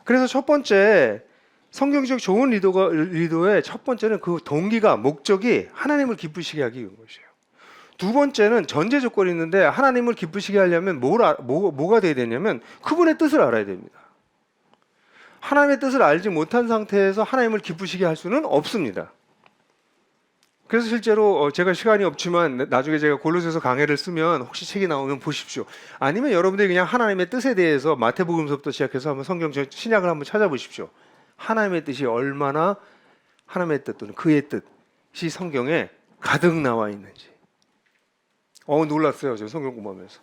그래서 첫 번째 성경적 좋은 리더의 첫 번째는 그 동기가 목적이 하나님을 기쁘시게 하기 위한 것이에요. 두 번째는 전제 조건이 있는데 하나님을 기쁘시게 하려면 뭐가 돼야 되냐면 그분의 뜻을 알아야 됩니다. 하나님의 뜻을 알지 못한 상태에서 하나님을 기쁘시게 할 수는 없습니다. 그래서 실제로 제가 시간이 없지만 나중에 제가 골로새서 강해를 쓰면 혹시 책이 나오면 보십시오. 아니면 여러분들이 그냥 하나님의 뜻에 대해서 마태복음서부터 시작해서 한번 성경 신약을 한번 찾아보십시오. 하나님의 뜻이 얼마나 하나님의 뜻 또는 그의 뜻이 성경에 가득 나와 있는지. 놀랐어요. 저 성경 공부하면서.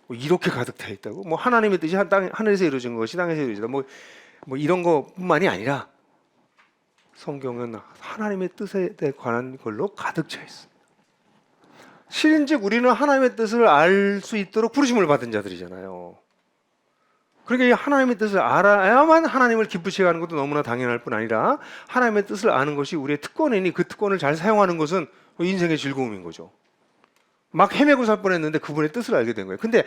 이렇게 가득 차 있다고? 뭐 하나님의 뜻이 하늘에서 이루어진 것이 땅에서 이루어지다. 뭐 이런 것뿐만이 아니라 성경은 하나님의 뜻에 관한 걸로 가득 차 있습니다. 실은즉 우리는 하나님의 뜻을 알 수 있도록 부르심을 받은 자들이잖아요. 그러니까 이 하나님의 뜻을 알아야만 하나님을 기쁘시게 하는 것도 너무나 당연할 뿐 아니라 하나님의 뜻을 아는 것이 우리의 특권이니 그 특권을 잘 사용하는 것은 인생의 즐거움인 거죠. 막 헤매고 살 뻔했는데 그분의 뜻을 알게 된 거예요. 근데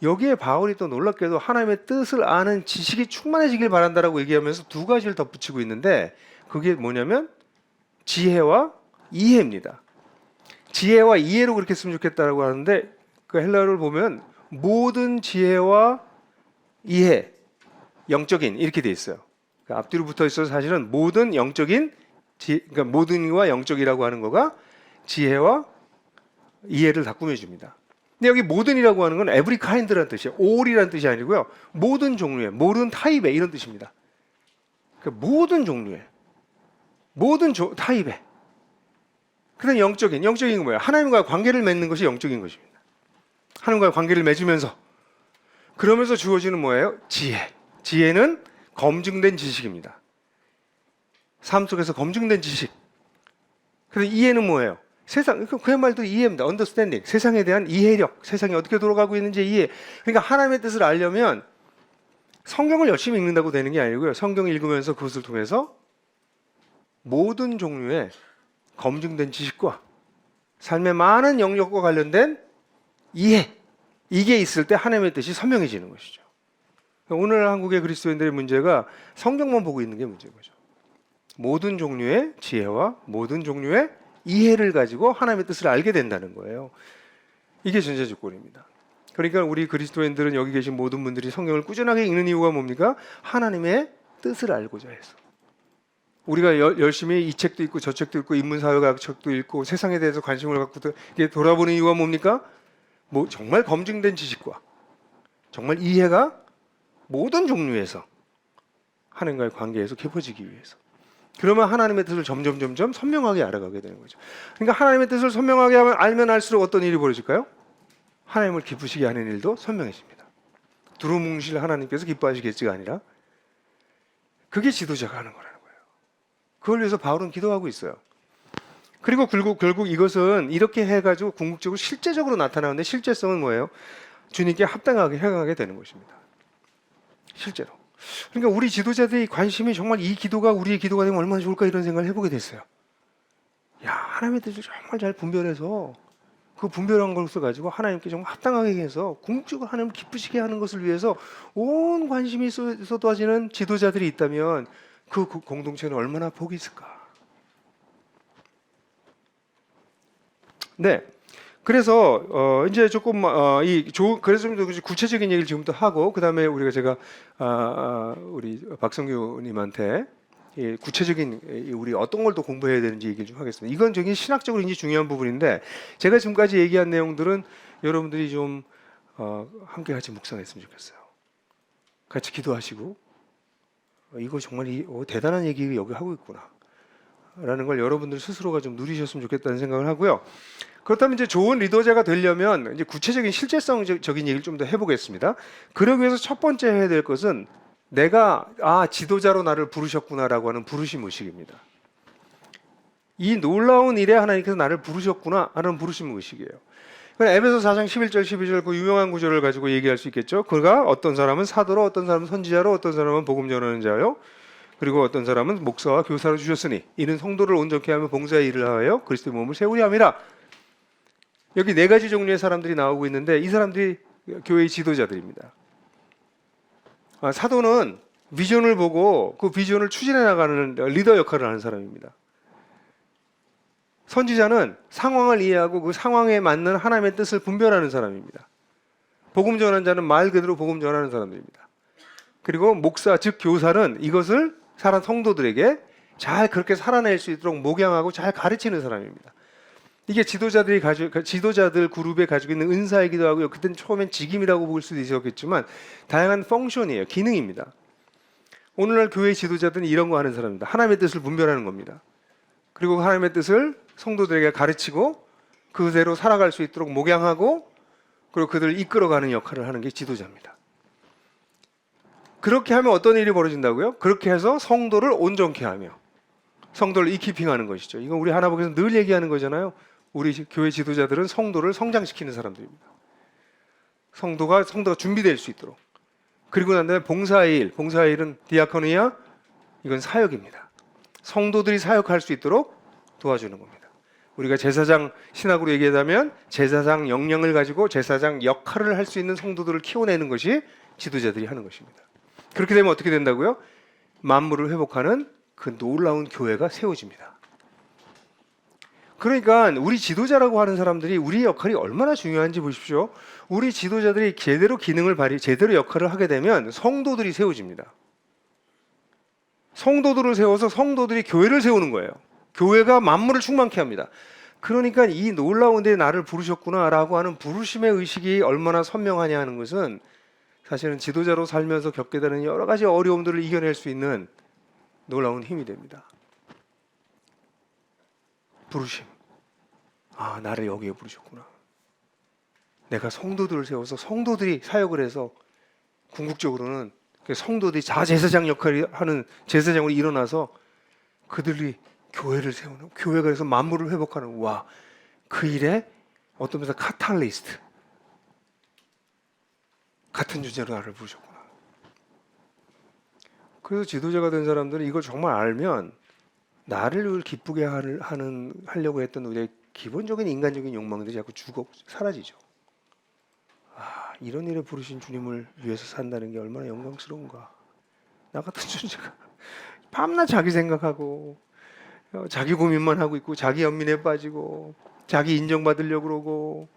여기에 바울이 또 놀랍게도 하나님의 뜻을 아는 지식이 충만해지길 바란다라고 얘기하면서 두 가지를 덧붙이고 있는데 그게 뭐냐면 지혜와 이해입니다. 지혜와 이해로 그렇게 했으면 좋겠다라고 하는데 그 헬라어를 보면 모든 지혜와 이해, 영적인 이렇게 돼 있어요. 그러니까 앞뒤로 붙어 있어서 사실은 모든 영적인 그러니까 모든과 영적이라고 하는 거가 지혜와 이해를 다 꾸며줍니다. 근데 여기 모든이라고 하는 건 every kind라는 뜻이에요. all이라는 뜻이 아니고요. 모든 종류의, 모든 타입의 이런 뜻입니다. 그러니까 모든 종류의, 모든 타입의. 그다음 영적인 건 뭐예요? 하나님과 관계를 맺는 것이 영적인 것입니다. 하나님과 관계를 맺으면서 그러면서 주어지는 뭐예요? 지혜는 검증된 지식입니다. 삶 속에서 검증된 지식. 그래서 이해는 뭐예요? 세상, 그야말로 이해입니다. understanding. 세상에 대한 이해력. 세상이 어떻게 돌아가고 있는지 이해. 그러니까 하나님의 뜻을 알려면 성경을 열심히 읽는다고 되는 게 아니고요. 성경을 읽으면서 그것을 통해서 모든 종류의 검증된 지식과 삶의 많은 영역과 관련된 이해. 이게 있을 때 하나님의 뜻이 선명해지는 것이죠. 오늘 한국의 그리스도인들의 문제가 성경만 보고 있는 게 문제인 거죠. 모든 종류의 지혜와 모든 종류의 이해를 가지고 하나님의 뜻을 알게 된다는 거예요. 이게 전제 조건입니다. 그러니까 우리 그리스도인들은 여기 계신 모든 분들이 성경을 꾸준하게 읽는 이유가 뭡니까? 하나님의 뜻을 알고자 해서. 우리가 열심히 이 책도 읽고 저 책도 읽고 인문사회학 책도 읽고 세상에 대해서 관심을 갖고 돌아보는 이유가 뭡니까? 정말 검증된 지식과 정말 이해가 모든 종류에서 하나님과의 관계에서 깊어지기 위해서. 그러면 하나님의 뜻을 점점 선명하게 알아가게 되는 거죠. 그러니까 하나님의 뜻을 선명하게 알면 알수록 어떤 일이 벌어질까요? 하나님을 기쁘시게 하는 일도 선명해집니다. 두루뭉실 하나님께서 기뻐하시겠지가 아니라 그게 지도자가 하는 거라는 거예요. 그걸 위해서 바울은 기도하고 있어요. 그리고 결국 이것은 이렇게 해가지고 궁극적으로 실제적으로 나타나는데 실제성은 뭐예요? 주님께 합당하게 행하게 되는 것입니다. 실제로. 그러니까 우리 지도자들의 관심이 정말 이 기도가 우리의 기도가 되면 얼마나 좋을까 이런 생각을 해보게 됐어요. 야, 하나님의 뜻을 정말 잘 분별해서 그 분별한 것을 가지고 하나님께 정말 합당하게 해서 궁극적으로 하나님을 기쁘시게 하는 것을 위해서 온 관심이 쏟아지는 지도자들이 있다면 그 공동체는 얼마나 복이 있을까. 네. 그래서 이제 조금 그래서 좀 구체적인 얘기를 지금부터 하고 그다음에 제가 우리 박성규님한테 구체적인 우리 어떤 걸 또 공부해야 되는지 얘기를 좀 하겠습니다. 이건 저기 신학적으로 굉장히 중요한 부분인데 제가 지금까지 얘기한 내용들은 여러분들이 좀 함께 같이 묵상했으면 좋겠어요. 같이 기도하시고 이거 정말 대단한 얘기 여기 하고 있구나 라는 걸 여러분들 스스로가 좀 누리셨으면 좋겠다는 생각을 하고요. 그렇다면 이제 좋은 리더자가 되려면 이제 구체적인 실제성적인 얘기를 좀 더 해보겠습니다. 그러기 위해서 첫 번째 해야 될 것은 내가 지도자로 나를 부르셨구나라고 하는 부르심 의식입니다. 이 놀라운 일에 하나님께서 나를 부르셨구나 하는 부르심 의식이에요. 에베소 4장 11절 12절 그 유명한 구절을 가지고 얘기할 수 있겠죠. 그가 어떤 사람은 사도로, 어떤 사람은 선지자로, 어떤 사람은 복음 전하는 자요, 그리고 어떤 사람은 목사와 교사로 주셨으니 이는 성도를 온전케 하며 봉사의 일을 하여 그리스도의 몸을 세우려 함이라. 여기 네 가지 종류의 사람들이 나오고 있는데 이 사람들이 교회의 지도자들입니다. 사도는 비전을 보고 그 비전을 추진해 나가는 리더 역할을 하는 사람입니다. 선지자는 상황을 이해하고 그 상황에 맞는 하나님의 뜻을 분별하는 사람입니다. 복음 전하는 자는 말 그대로 복음 전하는 사람들입니다. 그리고 목사 즉 교사는 이것을 성도들에게 잘 그렇게 살아낼 수 있도록 목양하고 잘 가르치는 사람입니다. 이게 지도자들 그룹에 가지고 있는 은사이기도 하고요. 그때는 처음엔 직임이라고 볼 수도 있었겠지만 다양한 펑션이에요. 기능입니다. 오늘날 교회 지도자들은 이런 거 하는 사람입니다. 하나님의 뜻을 분별하는 겁니다. 그리고 하나님의 뜻을 성도들에게 가르치고 그대로 살아갈 수 있도록 목양하고 그리고 그들을 이끌어가는 역할을 하는 게 지도자입니다. 그렇게 하면 어떤 일이 벌어진다고요? 그렇게 해서 성도를 온전케 하며 성도를 이키핑하는 것이죠. 이건 우리 하나복에서 늘 얘기하는 거잖아요. 우리 교회 지도자들은 성도를 성장시키는 사람들입니다. 성도가 준비될 수 있도록. 그리고 난 다음에 봉사의 일은 디아코니아, 이건 사역입니다. 성도들이 사역할 수 있도록 도와주는 겁니다. 우리가 제사장 신학으로 얘기하자면 제사장 역량을 가지고 제사장 역할을 할 수 있는 성도들을 키워내는 것이 지도자들이 하는 것입니다. 그렇게 되면 어떻게 된다고요? 만물을 회복하는 그 놀라운 교회가 세워집니다. 그러니까 우리 지도자라고 하는 사람들이 우리 역할이 얼마나 중요한지 보십시오. 우리 지도자들이 제대로 제대로 역할을 하게 되면 성도들이 세워집니다. 성도들을 세워서 성도들이 교회를 세우는 거예요. 교회가 만물을 충만케 합니다. 그러니까 이 놀라운 데에 나를 부르셨구나라고 하는 부르심의 의식이 얼마나 선명하냐 하는 것은 사실은 지도자로 살면서 겪게 되는 여러 가지 어려움들을 이겨낼 수 있는 놀라운 힘이 됩니다. 부르심. 나를 여기에 부르셨구나. 내가 성도들을 세워서 성도들이 사역을 해서 궁극적으로는 성도들이 자제사장 역할을 하는 제사장으로 일어나서 그들이 교회를 세우는, 교회가 그래서 만물을 회복하는, 그 일에 어떤 면에서 카탈리스트 같은 주제로 나를 부르셨구나. 그래서 지도자가 된 사람들은 이걸 정말 알면 나를 기쁘게 하려고 했던 우리의 기본적인 인간적인 욕망들이 자꾸 사라지죠. 이런 일에 부르신 주님을 위해서 산다는 게 얼마나 영광스러운가. 나 같은 존재가 밤낮 자기 생각하고 자기 고민만 하고 있고 자기 연민에 빠지고 자기 인정받으려고 그러고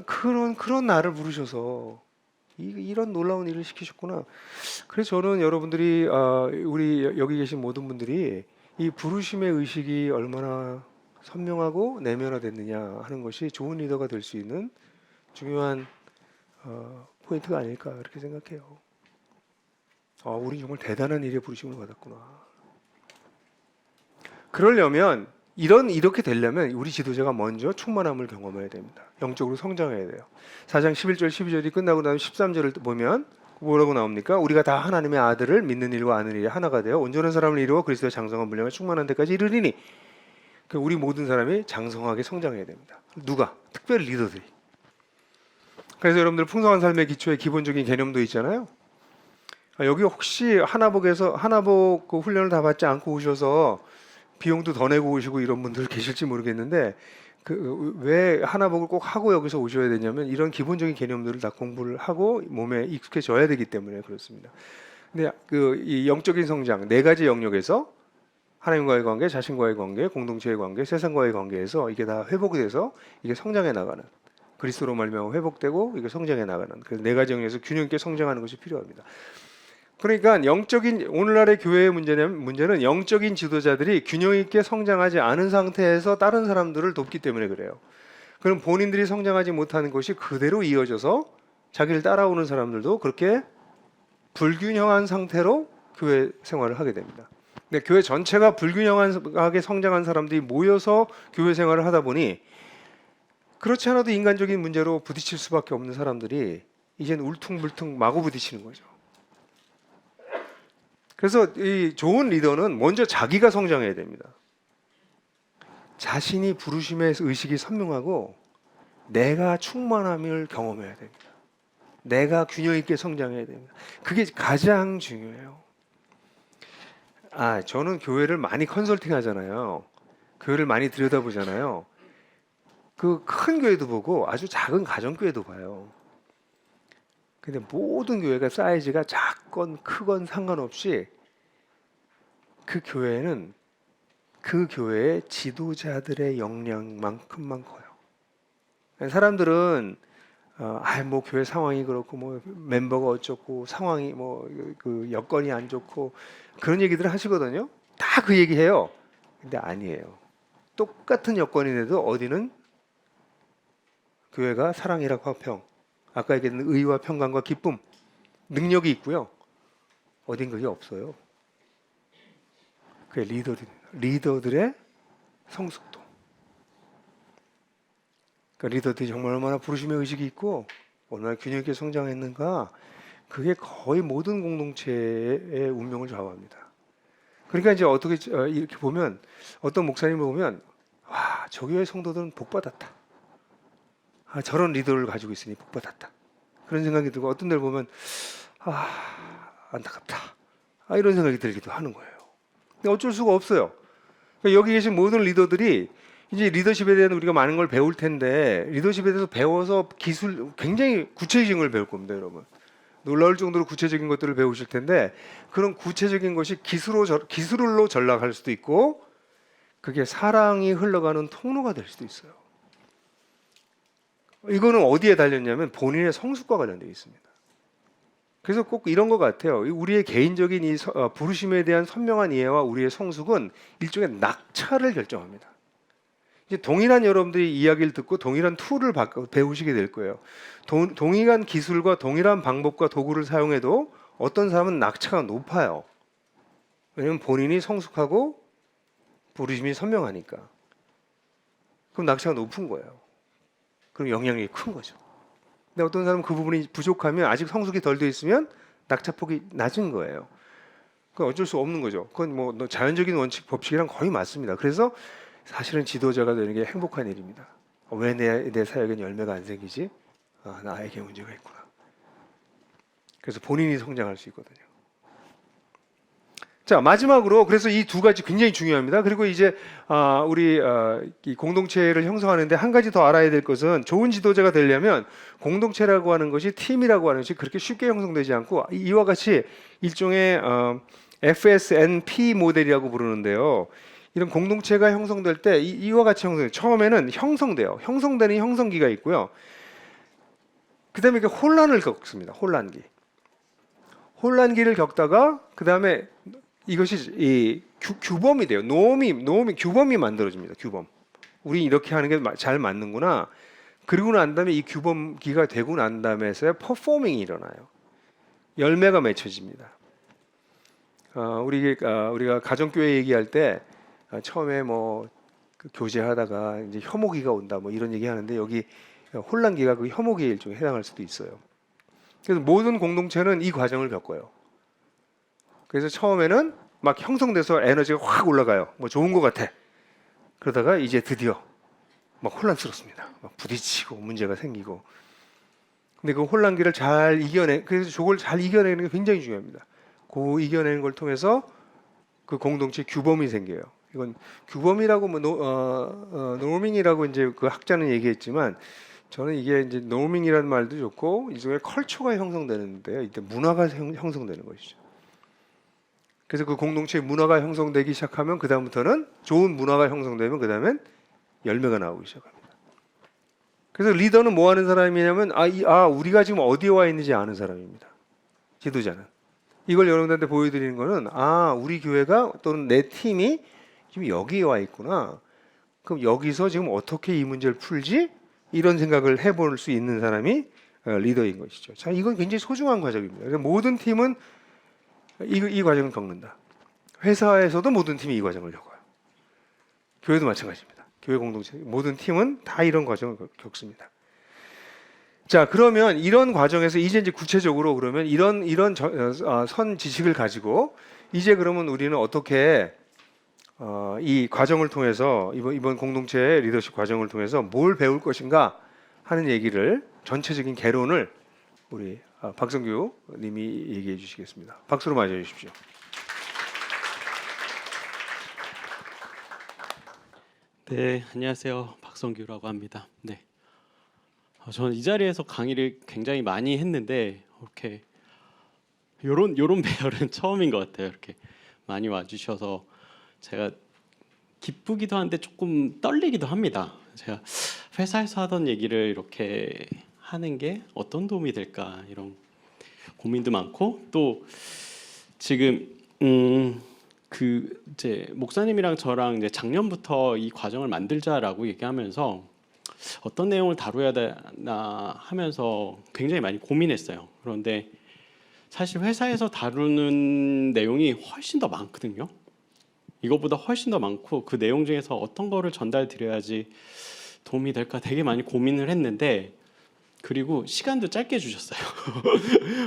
그런 나를 부르셔서 이런 놀라운 일을 시키셨구나. 그래서 저는 여러분들이 우리 여기 계신 모든 분들이 이 부르심의 의식이 얼마나 선명하고 내면화됐느냐 하는 것이 좋은 리더가 될 수 있는 중요한 포인트가 아닐까 그렇게 생각해요. 우리 정말 대단한 일에 부르심을 받았구나. 그러려면 이렇게 되려면 우리 지도자가 먼저 충만함을 경험해야 됩니다. 영적으로 성장해야 돼요. 4장 11절 12절이 끝나고 나면 13절을 보면 뭐라고 나옵니까? 우리가 다 하나님의 아들을 믿는 일과 아는 일이 하나가 되어 온전한 사람을 이루어 그리스도의 장성한 분량을 충만한 데까지 이르리니 우리 모든 사람이 장성하게 성장해야 됩니다. 누가? 특별히 리더들이. 그래서 여러분들 풍성한 삶의 기초에 기본적인 개념도 있잖아요. 여기 혹시 하나복 그 훈련을 다 받지 않고 오셔서 비용도 더 내고 오시고 이런 분들 계실지 모르겠는데 왜 하나복을 꼭 하고 여기서 오셔야 되냐면 이런 기본적인 개념들을 다 공부를 하고 몸에 익숙해져야 되기 때문에 그렇습니다. 근데 그 이 영적인 성장 네 가지 영역에서 하나님과의 관계, 자신과의 관계, 공동체의 관계, 세상과의 관계에서 이게 다 회복이 돼서 이게 성장해 나가는 그리스도로 말미암아 회복되고 이게 성장해 나가는 그 네 가지 영역에서 균형 있게 성장하는 것이 필요합니다. 그러니까 영적인 오늘날의 교회의 문제는 영적인 지도자들이 균형 있게 성장하지 않은 상태에서 다른 사람들을 돕기 때문에 그래요. 그럼 본인들이 성장하지 못하는 것이 그대로 이어져서 자기를 따라오는 사람들도 그렇게 불균형한 상태로 교회 생활을 하게 됩니다. 근데 교회 전체가 불균형하게 성장한 사람들이 모여서 교회 생활을 하다 보니 그렇지 않아도 인간적인 문제로 부딪힐 수밖에 없는 사람들이 이젠 울퉁불퉁 마구 부딪히는 거죠. 그래서 이 좋은 리더는 먼저 자기가 성장해야 됩니다. 자신이 부르심의 의식이 선명하고 내가 충만함을 경험해야 됩니다. 내가 균형 있게 성장해야 됩니다. 그게 가장 중요해요. 저는 교회를 많이 컨설팅 하잖아요. 교회를 많이 들여다보잖아요. 그 큰 교회도 보고 아주 작은 가정교회도 봐요. 근데 모든 교회가 사이즈가 작건 크건 상관없이 그 교회는 그 교회의 지도자들의 역량만큼만 커요. 사람들은 뭐 교회 상황이 그렇고 뭐 멤버가 어쩌고 상황이 뭐 그 여건이 안 좋고 그런 얘기들을 하시거든요. 다 그 얘기해요. 근데 아니에요. 똑같은 여건인데도 어디는 교회가 사랑이라 화평, 아까 얘기했던 의와 평강과 기쁨, 능력이 있고요. 어딘 그게 없어요. 그게 리더들의 성숙도. 그러니까 리더들이 정말 얼마나 부르심의 의식이 있고 얼마나 균형 있게 성장했는가, 그게 거의 모든 공동체의 운명을 좌우합니다. 그러니까 이제 어떻게 이렇게 보면 어떤 목사님을 보면 와, 저 교회 성도들은 복 받았다. 저런 리더를 가지고 있으니 복 받았다. 그런 생각이 들고 어떤 데를 보면 안타깝다. 이런 생각이 들기도 하는 거예요. 근데 어쩔 수가 없어요. 그러니까 여기 계신 모든 리더들이 이제 리더십에 대한 우리가 많은 걸 배울 텐데 리더십에 대해서 배워서 기술 굉장히 구체적인 걸 배울 겁니다, 여러분. 놀라울 정도로 구체적인 것들을 배우실 텐데 그런 구체적인 것이 기술로 전락할 수도 있고 그게 사랑이 흘러가는 통로가 될 수도 있어요. 이거는 어디에 달렸냐면 본인의 성숙과 관련되어 있습니다. 그래서 꼭 이런 것 같아요. 우리의 개인적인 이 부르심에 대한 선명한 이해와 우리의 성숙은 일종의 낙차를 결정합니다. 이제 동일한 여러분들이 이야기를 듣고 동일한 툴을 배우시게 될 거예요. 동일한 기술과 동일한 방법과 도구를 사용해도 어떤 사람은 낙차가 높아요. 왜냐하면 본인이 성숙하고 부르심이 선명하니까. 그럼 낙차가 높은 거예요. 그럼 영향력이 큰 거죠. 근데 어떤 사람은 그 부분이 부족하면 아직 성숙이 덜 돼 있으면 낙차폭이 낮은 거예요. 그건 어쩔 수 없는 거죠. 그건 뭐 자연적인 원칙 법칙이랑 거의 맞습니다. 그래서 사실은 지도자가 되는 게 행복한 일입니다. 왜 내 사역엔 열매가 안 생기지? 나에게 문제가 있구나. 그래서 본인이 성장할 수 있거든요. 자, 마지막으로 그래서 이 두 가지 굉장히 중요합니다. 그리고 이제 우리 이 공동체를 형성하는데 한 가지 더 알아야 될 것은 좋은 지도자가 되려면 공동체라고 하는 것이 팀이라고 하는 것이 그렇게 쉽게 형성되지 않고 이와 같이 일종의 FSNP 모델이라고 부르는데요. 이런 공동체가 형성될 때 이와 같이 형성돼요. 처음에는 형성돼요. 형성되는 형성기가 있고요. 그 다음에 이렇게 혼란을 겪습니다. 혼란기를 겪다가 그 다음에 이것이 이 규범이 돼요. 규범이 만들어집니다. 규범. 우리 이렇게 하는 게 잘 맞는구나. 그리고 난 다음에 이 규범기가 되고 난 다음에서야 퍼포밍이 일어나요. 열매가 맺혀집니다. 우리가 가정교회 얘기할 때 처음에 뭐 교제하다가 이제 혐오기가 온다 뭐 이런 얘기 하는데 여기 혼란기가 그 혐오기의 일종에 해당할 수도 있어요. 그래서 모든 공동체는 이 과정을 겪어요. 그래서 처음에는 막 형성돼서 에너지가 확 올라가요. 뭐 좋은 것 같아. 그러다가 이제 드디어 막 혼란스럽습니다. 막 부딪히고 문제가 생기고. 근데 그 혼란기를 그래서 저걸 잘 이겨내는 게 굉장히 중요합니다. 그 이겨내는 걸 통해서 그 공동체 규범이 생겨요. 이건 규범이라고 노밍이라고 이제 그 학자는 얘기했지만 저는 이게 이제 노밍이라는 말도 좋고 일종의 컬처가 형성되는데요. 이때 문화가 형성되는 것이죠. 그래서 그 공동체의 문화가 형성되기 시작하면 그 다음부터는 좋은 문화가 형성되면 그 다음엔 열매가 나오기 시작합니다. 그래서 리더는 뭐 하는 사람이냐면 우리가 지금 어디에 와 있는지 아는 사람입니다. 지도자는. 이걸 여러분들한테 보여드리는 거는 우리 교회가 또는 내 팀이 지금 여기에 와 있구나. 그럼 여기서 지금 어떻게 이 문제를 풀지? 이런 생각을 해볼 수 있는 사람이 리더인 것이죠. 자, 이건 굉장히 소중한 과정입니다. 그래서 모든 팀은 이 과정을 겪는다. 회사에서도 모든 팀이 이 과정을 겪어요. 교회도 마찬가지입니다. 교회 공동체 모든 팀은 다 이런 과정을 겪습니다. 자, 그러면 이런 과정에서 이제 구체적으로 그러면 이런 선 지식을 가지고 이제 그러면 우리는 어떻게 이 과정을 통해서 이번 공동체 리더십 과정을 통해서 뭘 배울 것인가 하는 얘기를 전체적인 개론을 우리 박성규 님이 얘기해 주시겠습니다. 박수로 맞이해 주십시오. 네, 안녕하세요. 박성규라고 합니다. 네, 저는 이 자리에서 강의를 굉장히 많이 했는데 이렇게 요런 배열은 처음인 것 같아요. 이렇게 많이 와주셔서 제가 기쁘기도 한데 조금 떨리기도 합니다. 제가 회사에서 하던 얘기를 이렇게 하는 게 어떤 도움이 될까 이런 고민도 많고 또 지금 이제 목사님이랑 저랑 이제 작년부터 이 과정을 만들자라고 얘기하면서 어떤 내용을 다뤄야 되나 하면서 굉장히 많이 고민했어요. 그런데 사실 회사에서 다루는 내용이 훨씬 더 많거든요. 이것보다 훨씬 더 많고 그 내용 중에서 어떤 거를 전달드려야지 도움이 될까 되게 많이 고민을 했는데 그리고 시간도 짧게 주셨어요.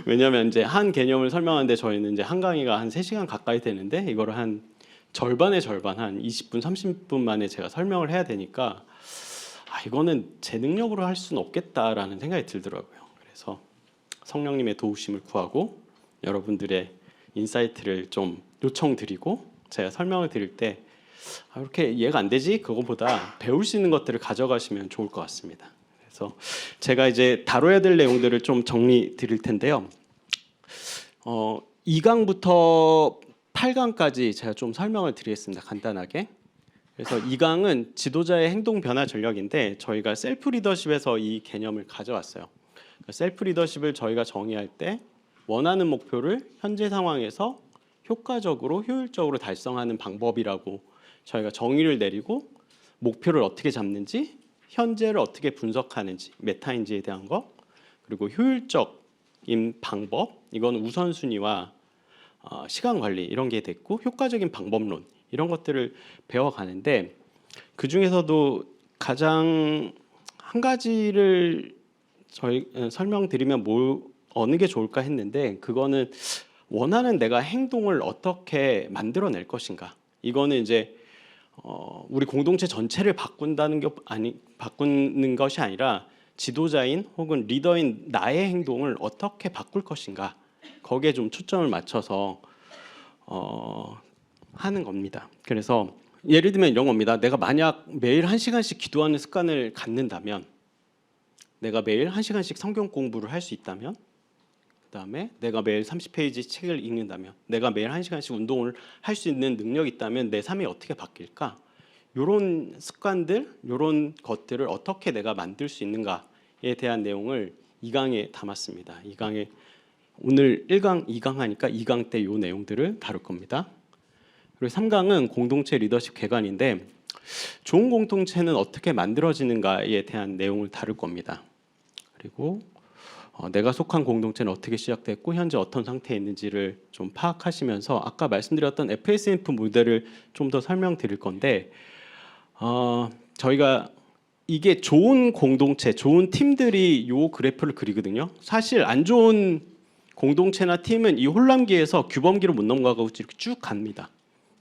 왜냐하면 이제 한 개념을 설명하는데 저희는 이제 한 강의가 한 3시간 가까이 되는데 이거를 한 절반의 절반 한 20분 30분 만에 제가 설명을 해야 되니까 이거는 제 능력으로 할 수는 없겠다라는 생각이 들더라고요. 그래서 성령님의 도우심을 구하고 여러분들의 인사이트를 좀 요청드리고 제가 설명을 드릴 때 이렇게 이해가 안 되지? 그거보다 배울 수 있는 것들을 가져가시면 좋을 것 같습니다. 그래서 제가 이제 다뤄야 될 내용들을 좀 정리 드릴 텐데요. 2강부터 8강까지 제가 좀 설명을 드리겠습니다. 간단하게. 그래서 2강은 지도자의 행동 변화 전략인데 저희가 셀프 리더십에서 이 개념을 가져왔어요. 셀프 리더십을 저희가 정의할 때 원하는 목표를 현재 상황에서 효과적으로 효율적으로 달성하는 방법이라고 저희가 정의를 내리고 목표를 어떻게 잡는지 현재를 어떻게 분석하는지 메타인지에 대한 거 그리고 효율적인 방법 이건 우선순위와 시간 관리 이런 게 됐고 효과적인 방법론 이런 것들을 배워가는데 그 중에서도 가장 한 가지를 저희 설명드리면 어느 게 좋을까 했는데 그거는 원하는 내가 행동을 어떻게 만들어낼 것인가 이거는 이제 우리 공동체 전체를 바꾸는 것이 아니라 지도자인 혹은 리더인 나의 행동을 어떻게 바꿀 것인가 거기에 좀 초점을 맞춰서 하는 겁니다. 그래서 예를 들면 이런 겁니다. 내가 만약 매일 1시간씩 기도하는 습관을 갖는다면 내가 매일 1시간씩 성경 공부를 할 수 있다면 그다음에 내가 매일 30페이지 책을 읽는다면 내가 매일 1시간씩 운동을 할 수 있는 능력이 있다면 내 삶이 어떻게 바뀔까? 이런 습관들, 이런 것들을 어떻게 내가 만들 수 있는가에 대한 내용을 2강에 담았습니다. 2강에 오늘 1강, 2강 하니까 2강 때 이 내용들을 다룰 겁니다. 그리고 3강은 공동체 리더십 개관인데 좋은 공동체는 어떻게 만들어지는가에 대한 내용을 다룰 겁니다. 그리고 내가 속한 공동체는 어떻게 시작됐고 현재 어떤 상태에 있는지를 좀 파악하시면서 아까 말씀드렸던 FSMF 모델을 좀 더 설명드릴 건데 저희가 이게 좋은 공동체, 좋은 팀들이 이 그래프를 그리거든요. 사실 안 좋은 공동체나 팀은 이 혼란기에서 규범기로 못 넘어가고 이렇게 쭉 갑니다.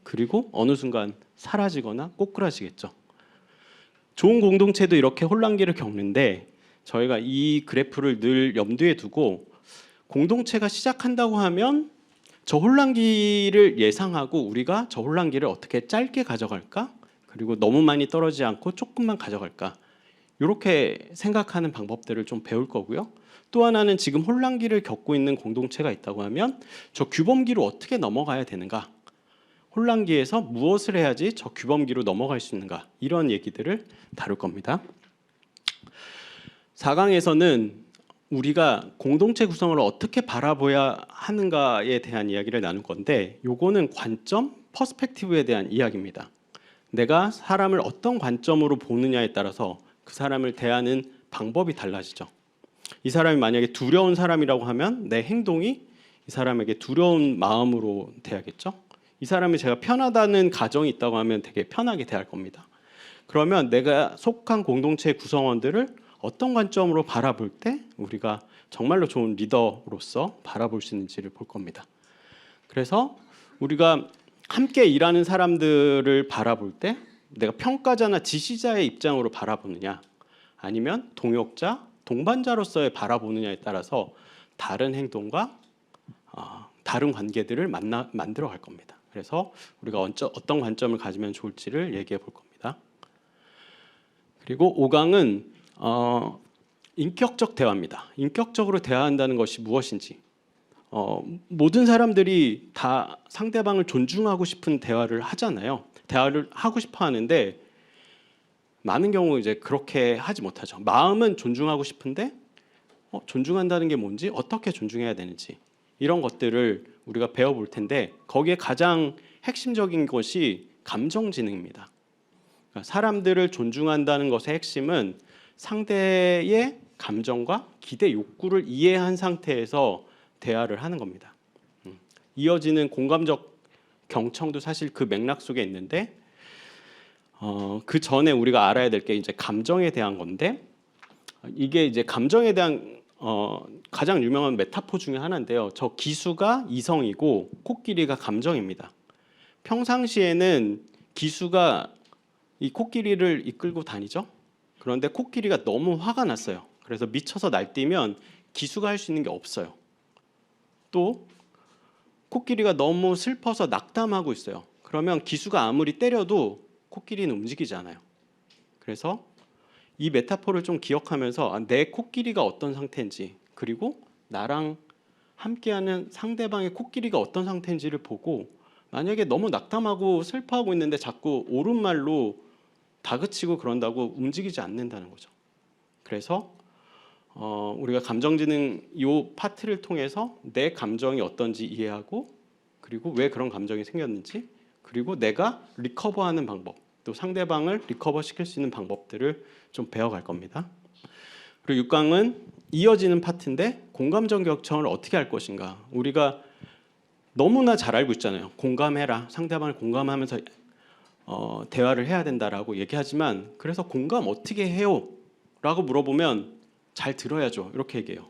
그리고 어느 순간 사라지거나 꼬꾸라지겠죠. 좋은 공동체도 이렇게 혼란기를 겪는데 저희가 이 그래프를 늘 염두에 두고 공동체가 시작한다고 하면 저 혼란기를 예상하고 우리가 저 혼란기를 어떻게 짧게 가져갈까? 그리고 너무 많이 떨어지지 않고 조금만 가져갈까? 이렇게 생각하는 방법들을 좀 배울 거고요. 또 하나는 지금 혼란기를 겪고 있는 공동체가 있다고 하면 저 규범기로 어떻게 넘어가야 되는가? 혼란기에서 무엇을 해야지 저 규범기로 넘어갈 수 있는가, 이런 얘기들을 다룰 겁니다. 4강에서는 우리가 공동체 구성을 어떻게 바라봐야 하는가에 대한 이야기를 나눌 건데, 요거는 관점, 퍼스펙티브에 대한 이야기입니다. 내가 사람을 어떤 관점으로 보느냐에 따라서 그 사람을 대하는 방법이 달라지죠. 이 사람이 만약에 두려운 사람이라고 하면 내 행동이 이 사람에게 두려운 마음으로 대하겠죠. 이 사람이 제가 편하다는 가정이 있다고 하면 되게 편하게 대할 겁니다. 그러면 내가 속한 공동체의 구성원들을 어떤 관점으로 바라볼 때 우리가 정말로 좋은 리더로서 바라볼 수 있는지를 볼 겁니다. 그래서 우리가 함께 일하는 사람들을 바라볼 때 내가 평가자나 지시자의 입장으로 바라보느냐, 아니면 동역자, 동반자로서의 바라보느냐에 따라서 다른 행동과 다른 관계들을 만들어 갈 겁니다. 그래서 우리가 어떤 관점을 가지면 좋을지를 얘기해 볼 겁니다. 그리고 5강은 인격적 대화입니다. 인격적으로 대화한다는 것이 무엇인지, 모든 사람들이 다 상대방을 존중하고 싶은 대화를 하잖아요. 대화를 하고 싶어 하는데 많은 경우 이제 그렇게 하지 못하죠. 마음은 존중하고 싶은데 존중한다는 게 뭔지, 어떻게 존중해야 되는지, 이런 것들을 우리가 배워볼 텐데, 거기에 가장 핵심적인 것이 감정지능입니다. 그러니까 사람들을 존중한다는 것의 핵심은 상대의 감정과 기대 욕구를 이해한 상태에서 대화를 하는 겁니다. 이어지는 공감적 경청도 사실 그 맥락 속에 있는데, 그 전에 우리가 알아야 될 게 이제 감정에 대한 건데, 이게 이제 감정에 대한 가장 유명한 메타포 중에 하나인데요. 저 기수가 이성이고 코끼리가 감정입니다. 평상시에는 기수가 이 코끼리를 이끌고 다니죠. 그런데 코끼리가 너무 화가 났어요. 그래서 미쳐서 날뛰면 기수가 할 수 있는 게 없어요. 또 코끼리가 너무 슬퍼서 낙담하고 있어요. 그러면 기수가 아무리 때려도 코끼리는 움직이지 않아요. 그래서 이 메타포를 좀 기억하면서 내 코끼리가 어떤 상태인지, 그리고 나랑 함께하는 상대방의 코끼리가 어떤 상태인지를 보고, 만약에 너무 낙담하고 슬퍼하고 있는데 자꾸 옳은 말로 다그치고 그런다고 움직이지 않는다는 거죠. 그래서 우리가 감정지능 이 파트를 통해서 내 감정이 어떤지 이해하고, 그리고 왜 그런 감정이 생겼는지, 그리고 내가 리커버하는 방법, 또 상대방을 리커버 시킬 수 있는 방법들을 좀 배워갈 겁니다. 그리고 6강은 이어지는 파트인데, 공감적 경청을 어떻게 할 것인가. 우리가 너무나 잘 알고 있잖아요. 공감해라, 상대방을 공감하면서 대화를 해야 된다라고 얘기하지만, 그래서 공감 어떻게 해요? 라고 물어보면 잘 들어야죠, 이렇게 얘기해요.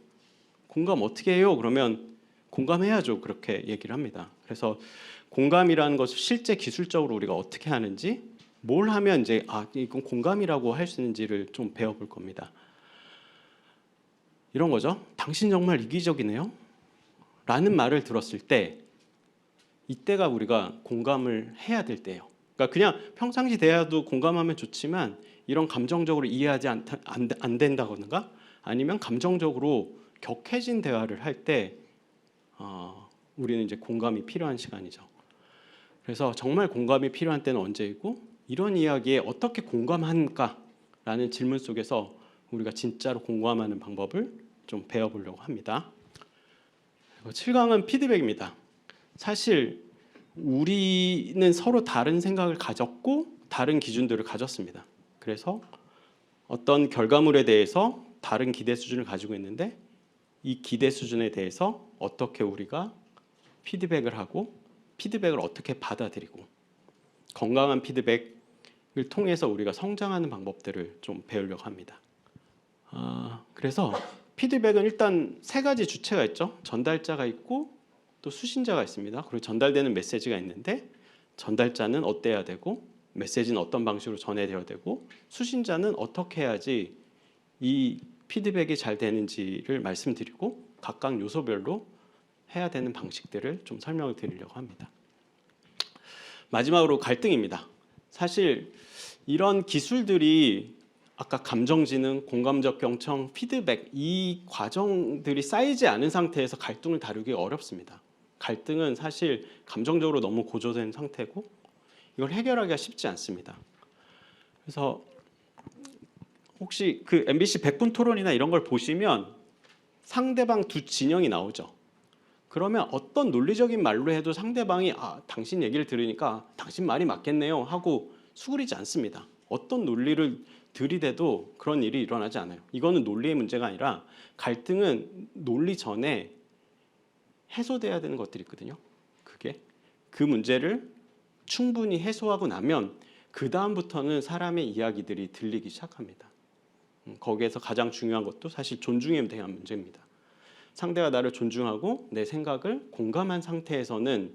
공감 어떻게 해요? 그러면 공감해야죠, 그렇게 얘기를 합니다. 그래서 공감이라는 것을 실제 기술적으로 우리가 어떻게 하는지, 뭘 하면 이제 이건 공감이라고 할 수 있는지를 좀 배워볼 겁니다. 이런 거죠. 당신 정말 이기적이네요? 라는 말을 들었을 때, 이때가 우리가 공감을 해야 될 때예요. 그러니까 그냥 평상시 대화도 공감하면 좋지만, 이런 감정적으로 이해하지 안 된다거나, 아니면 감정적으로 격해진 대화를 할 때 우리는 이제 공감이 필요한 시간이죠. 그래서 정말 공감이 필요한 때는 언제이고, 이런 이야기에 어떻게 공감하는가라는 질문 속에서 우리가 진짜로 공감하는 방법을 좀 배워보려고 합니다. 7강은 피드백입니다. 사실 우리는 서로 다른 생각을 가졌고 다른 기준들을 가졌습니다. 그래서 어떤 결과물에 대해서 다른 기대 수준을 가지고 있는데, 이 기대 수준에 대해서 어떻게 우리가 피드백을 하고, 피드백을 어떻게 받아들이고, 건강한 피드백을 통해서 우리가 성장하는 방법들을 좀 배우려고 합니다. 그래서 피드백은 일단 세 가지 주체가 있죠. 전달자가 있고 또 수신자가 있습니다. 그리고 전달되는 메시지가 있는데, 전달자는 어때야 되고, 메시지는 어떤 방식으로 전해져야 되고, 수신자는 어떻게 해야지 이 피드백이 잘 되는지를 말씀드리고, 각각 요소별로 해야 되는 방식들을 좀 설명을 드리려고 합니다. 마지막으로 갈등입니다. 사실 이런 기술들이 아까 감정지능, 공감적 경청, 피드백, 이 과정들이 쌓이지 않은 상태에서 갈등을 다루기 어렵습니다. 갈등은 사실 감정적으로 너무 고조된 상태고 이걸 해결하기가 쉽지 않습니다. 그래서 혹시 그 MBC 100분 토론이나 이런 걸 보시면 상대방 두 진영이 나오죠. 그러면 어떤 논리적인 말로 해도 상대방이 당신 얘기를 들으니까 당신 말이 맞겠네요 하고 수그리지 않습니다. 어떤 논리를 들이대도 그런 일이 일어나지 않아요. 이거는 논리의 문제가 아니라 갈등은 논리 전에 해소돼야 되는 것들이 있거든요. 그게 그 문제를 충분히 해소하고 나면 그 다음부터는 사람의 이야기들이 들리기 시작합니다. 거기에서 가장 중요한 것도 사실 존중에 대한 문제입니다. 상대가 나를 존중하고 내 생각을 공감한 상태에서는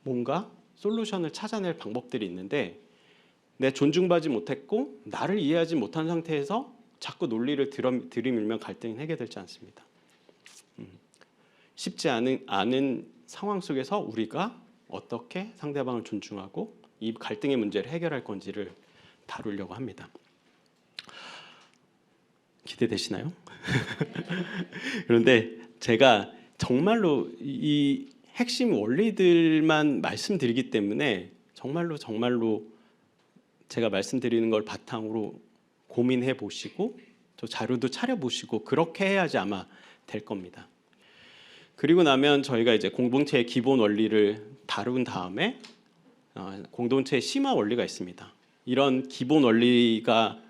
뭔가 솔루션을 찾아낼 방법들이 있는데 내 존중받지 못했고 나를 이해하지 못한 상태에서 자꾸 논리를 들이밀면 갈등이 해결되지 않습니다. 쉽지 않은 상황 속에서 우리가 어떻게 상대방을 존중하고 이 갈등의 문제를 해결할 건지를 다루려고 합니다. 기대되시나요? 그런데 제가 정말로 이 핵심 원리들만 말씀드리기 때문에 정말로 제가 말씀드리는 걸 바탕으로 고민해 보시고 또 자료도 차려보시고 그렇게 해야지 아마 될 겁니다. 그리고 나면 저희가 이제 공동체의 기본 원리를 다룬 다음에 공동체의 심화 원리가 있습니다. 이런 기본 원리가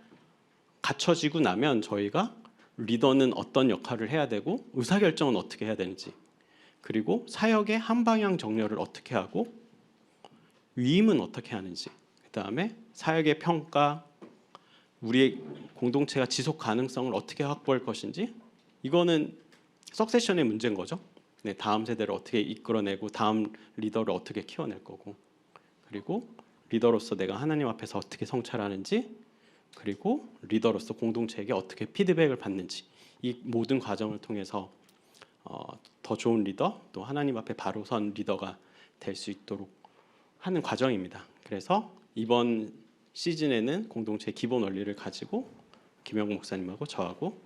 갖춰지고 나면 저희가 리더는 어떤 역할을 해야 되고 의사결정은 어떻게 해야 되는지 그리고 사역의 한방향 정렬을 어떻게 하고 위임은 어떻게 하는지 그다음에 사역의 평가 우리의 공동체가 지속 가능성을 어떻게 확보할 것인지 이거는 석세션의 문제인 거죠. 네, 다음 세대를 어떻게 이끌어내고 다음 리더를 어떻게 키워낼 거고 그리고 리더로서 내가 하나님 앞에서 어떻게 성찰하는지 그리고 리더로서 공동체에게 어떻게 피드백을 받는지 이 모든 과정을 통해서 더 좋은 리더 또 하나님 앞에 바로 선 리더가 될 수 있도록 하는 과정입니다. 그래서 이번 시즌에는 공동체의 기본 원리를 가지고 김영 목사님하고 저하고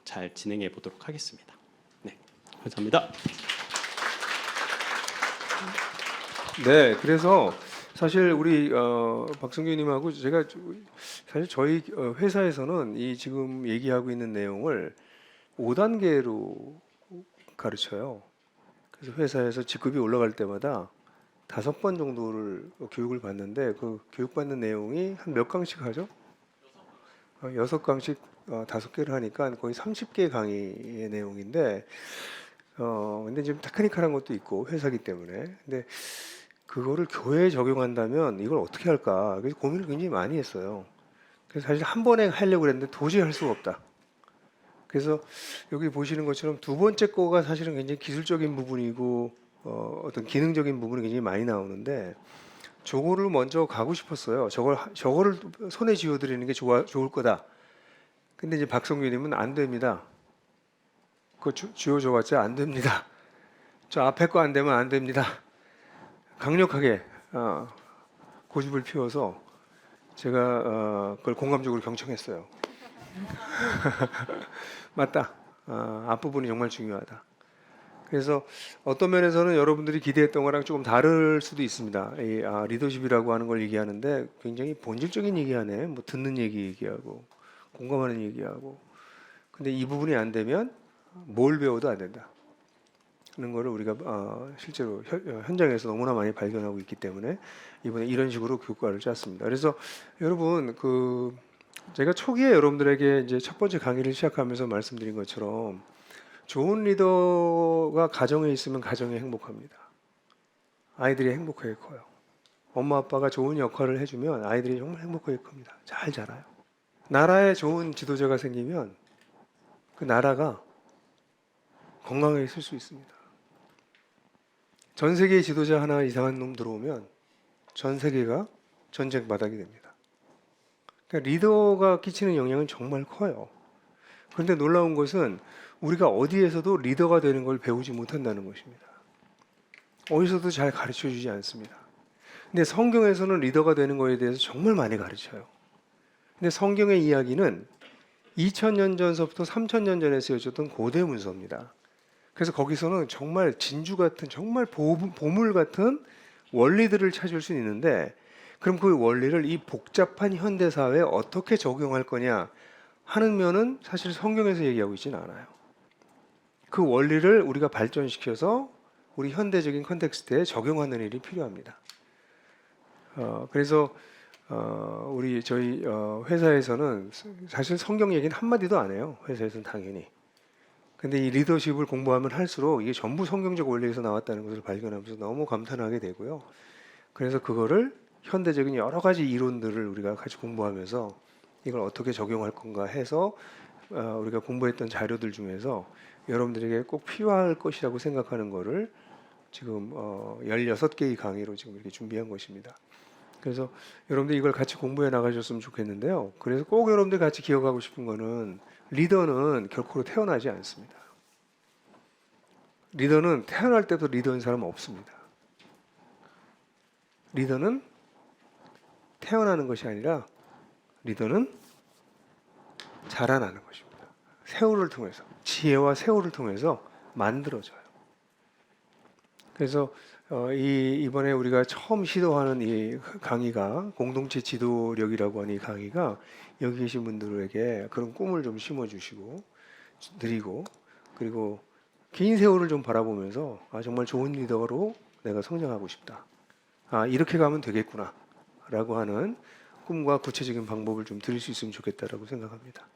잘 진행해 보도록 하겠습니다. 네, 감사합니다. 네, 그래서 사실 우리 박성규님하고 제가 사실 저희 회사에서는 이 지금 얘기하고 있는 내용을 5단계로 가르쳐요. 그래서 회사에서 직급이 올라갈 때마다 5번 정도를 교육을 받는데 그 교육받는 내용이 한 몇 강씩 하죠? 6강씩 5개를 하니까 거의 30개 강의의 내용인데 근데 지금 테크니컬한 것도 있고 회사기 때문에 근데 그거를 교회에 적용한다면 이걸 어떻게 할까? 그래서 고민을 굉장히 많이 했어요. 그래서 사실 한 번에 하려고 그랬는데 도저히 할 수가 없다. 그래서 여기 보시는 것처럼 두 번째 거가 사실은 굉장히 기술적인 부분이고 어떤 기능적인 부분이 굉장히 많이 나오는데 저거를 먼저 가고 싶었어요. 저거를 손에 쥐어드리는 게 좋을 거다. 근데 이제 박성규님은 안 됩니다. 그거 쥐어줘봤자 안 됩니다. 저 앞에 거 안 되면 안 됩니다. 강력하게 고집을 피워서 제가 그걸 공감적으로 경청했어요. 맞다. 앞부분이 정말 중요하다. 그래서 어떤 면에서는 여러분들이 기대했던 거랑 조금 다를 수도 있습니다. 리더십이라고 하는 걸 얘기하는데 굉장히 본질적인 얘기하네. 뭐 듣는 얘기하고 공감하는 얘기하고. 근데 이 부분이 안 되면 뭘 배워도 안 된다. 하는 거를 우리가 실제로 현장에서 너무나 많이 발견하고 있기 때문에 이번에 이런 식으로 교과를 짰습니다. 그래서 여러분 제가 초기에 여러분들에게 이제 첫 번째 강의를 시작하면서 말씀드린 것처럼 좋은 리더가 가정에 있으면 가정이 행복합니다. 아이들이 행복하게 커요. 엄마 아빠가 좋은 역할을 해주면 아이들이 정말 행복하게 큽니다. 잘 자라요. 나라에 좋은 지도자가 생기면 그 나라가 건강하게 쓸 수 있습니다. 전 세계의 지도자 하나 이상한 놈 들어오면 전 세계가 전쟁 바닥이 됩니다. 그러니까 리더가 끼치는 영향은 정말 커요. 그런데 놀라운 것은 우리가 어디에서도 리더가 되는 걸 배우지 못한다는 것입니다. 어디서도 잘 가르쳐 주지 않습니다. 근데 성경에서는 리더가 되는 것에 대해서 정말 많이 가르쳐요. 근데 성경의 이야기는 2000년 전서부터 3000년 전에 쓰여졌던 고대 문서입니다. 그래서 거기서는 정말 진주 같은 정말 보물 같은 원리들을 찾을 수 있는데 그럼 그 원리를 이 복잡한 현대 사회에 어떻게 적용할 거냐 하는 면은 사실 성경에서 얘기하고 있지는 않아요. 그 원리를 우리가 발전시켜서 우리 현대적인 컨텍스트에 적용하는 일이 필요합니다. 그래서 우리 저희 회사에서는 사실 성경 얘기는 한 마디도 안 해요. 회사에서는 당연히. 근데 이 리더십을 공부하면 할수록 이게 전부 성경적 원리에서 나왔다는 것을 발견하면서 너무 감탄하게 되고요. 그래서 그거를 현대적인 여러 가지 이론들을 우리가 같이 공부하면서 이걸 어떻게 적용할 건가 해서 우리가 공부했던 자료들 중에서 여러분들에게 꼭 필요할 것이라고 생각하는 거를 지금 16개의 강의로 지금 이렇게 준비한 것입니다. 그래서 여러분들 이걸 같이 공부해 나가셨으면 좋겠는데요. 그래서 꼭 여러분들 같이 기억하고 싶은 거는 리더는 결코 태어나지 않습니다. 리더는 태어날 때부터 리더인 사람은 없습니다. 리더는 태어나는 것이 아니라 리더는 자라나는 것입니다. 세월을 통해서, 지혜와 세월을 통해서 만들어져요. 그래서 이번에 우리가 처음 시도하는 이 강의가 공동체 지도력이라고 하는 이 강의가 여기 계신 분들에게 그런 꿈을 좀 심어주시고 드리고 그리고 긴 세월을 좀 바라보면서 정말 좋은 리더로 내가 성장하고 싶다. 이렇게 가면 되겠구나 라고 하는 꿈과 구체적인 방법을 좀 드릴 수 있으면 좋겠다라고 생각합니다.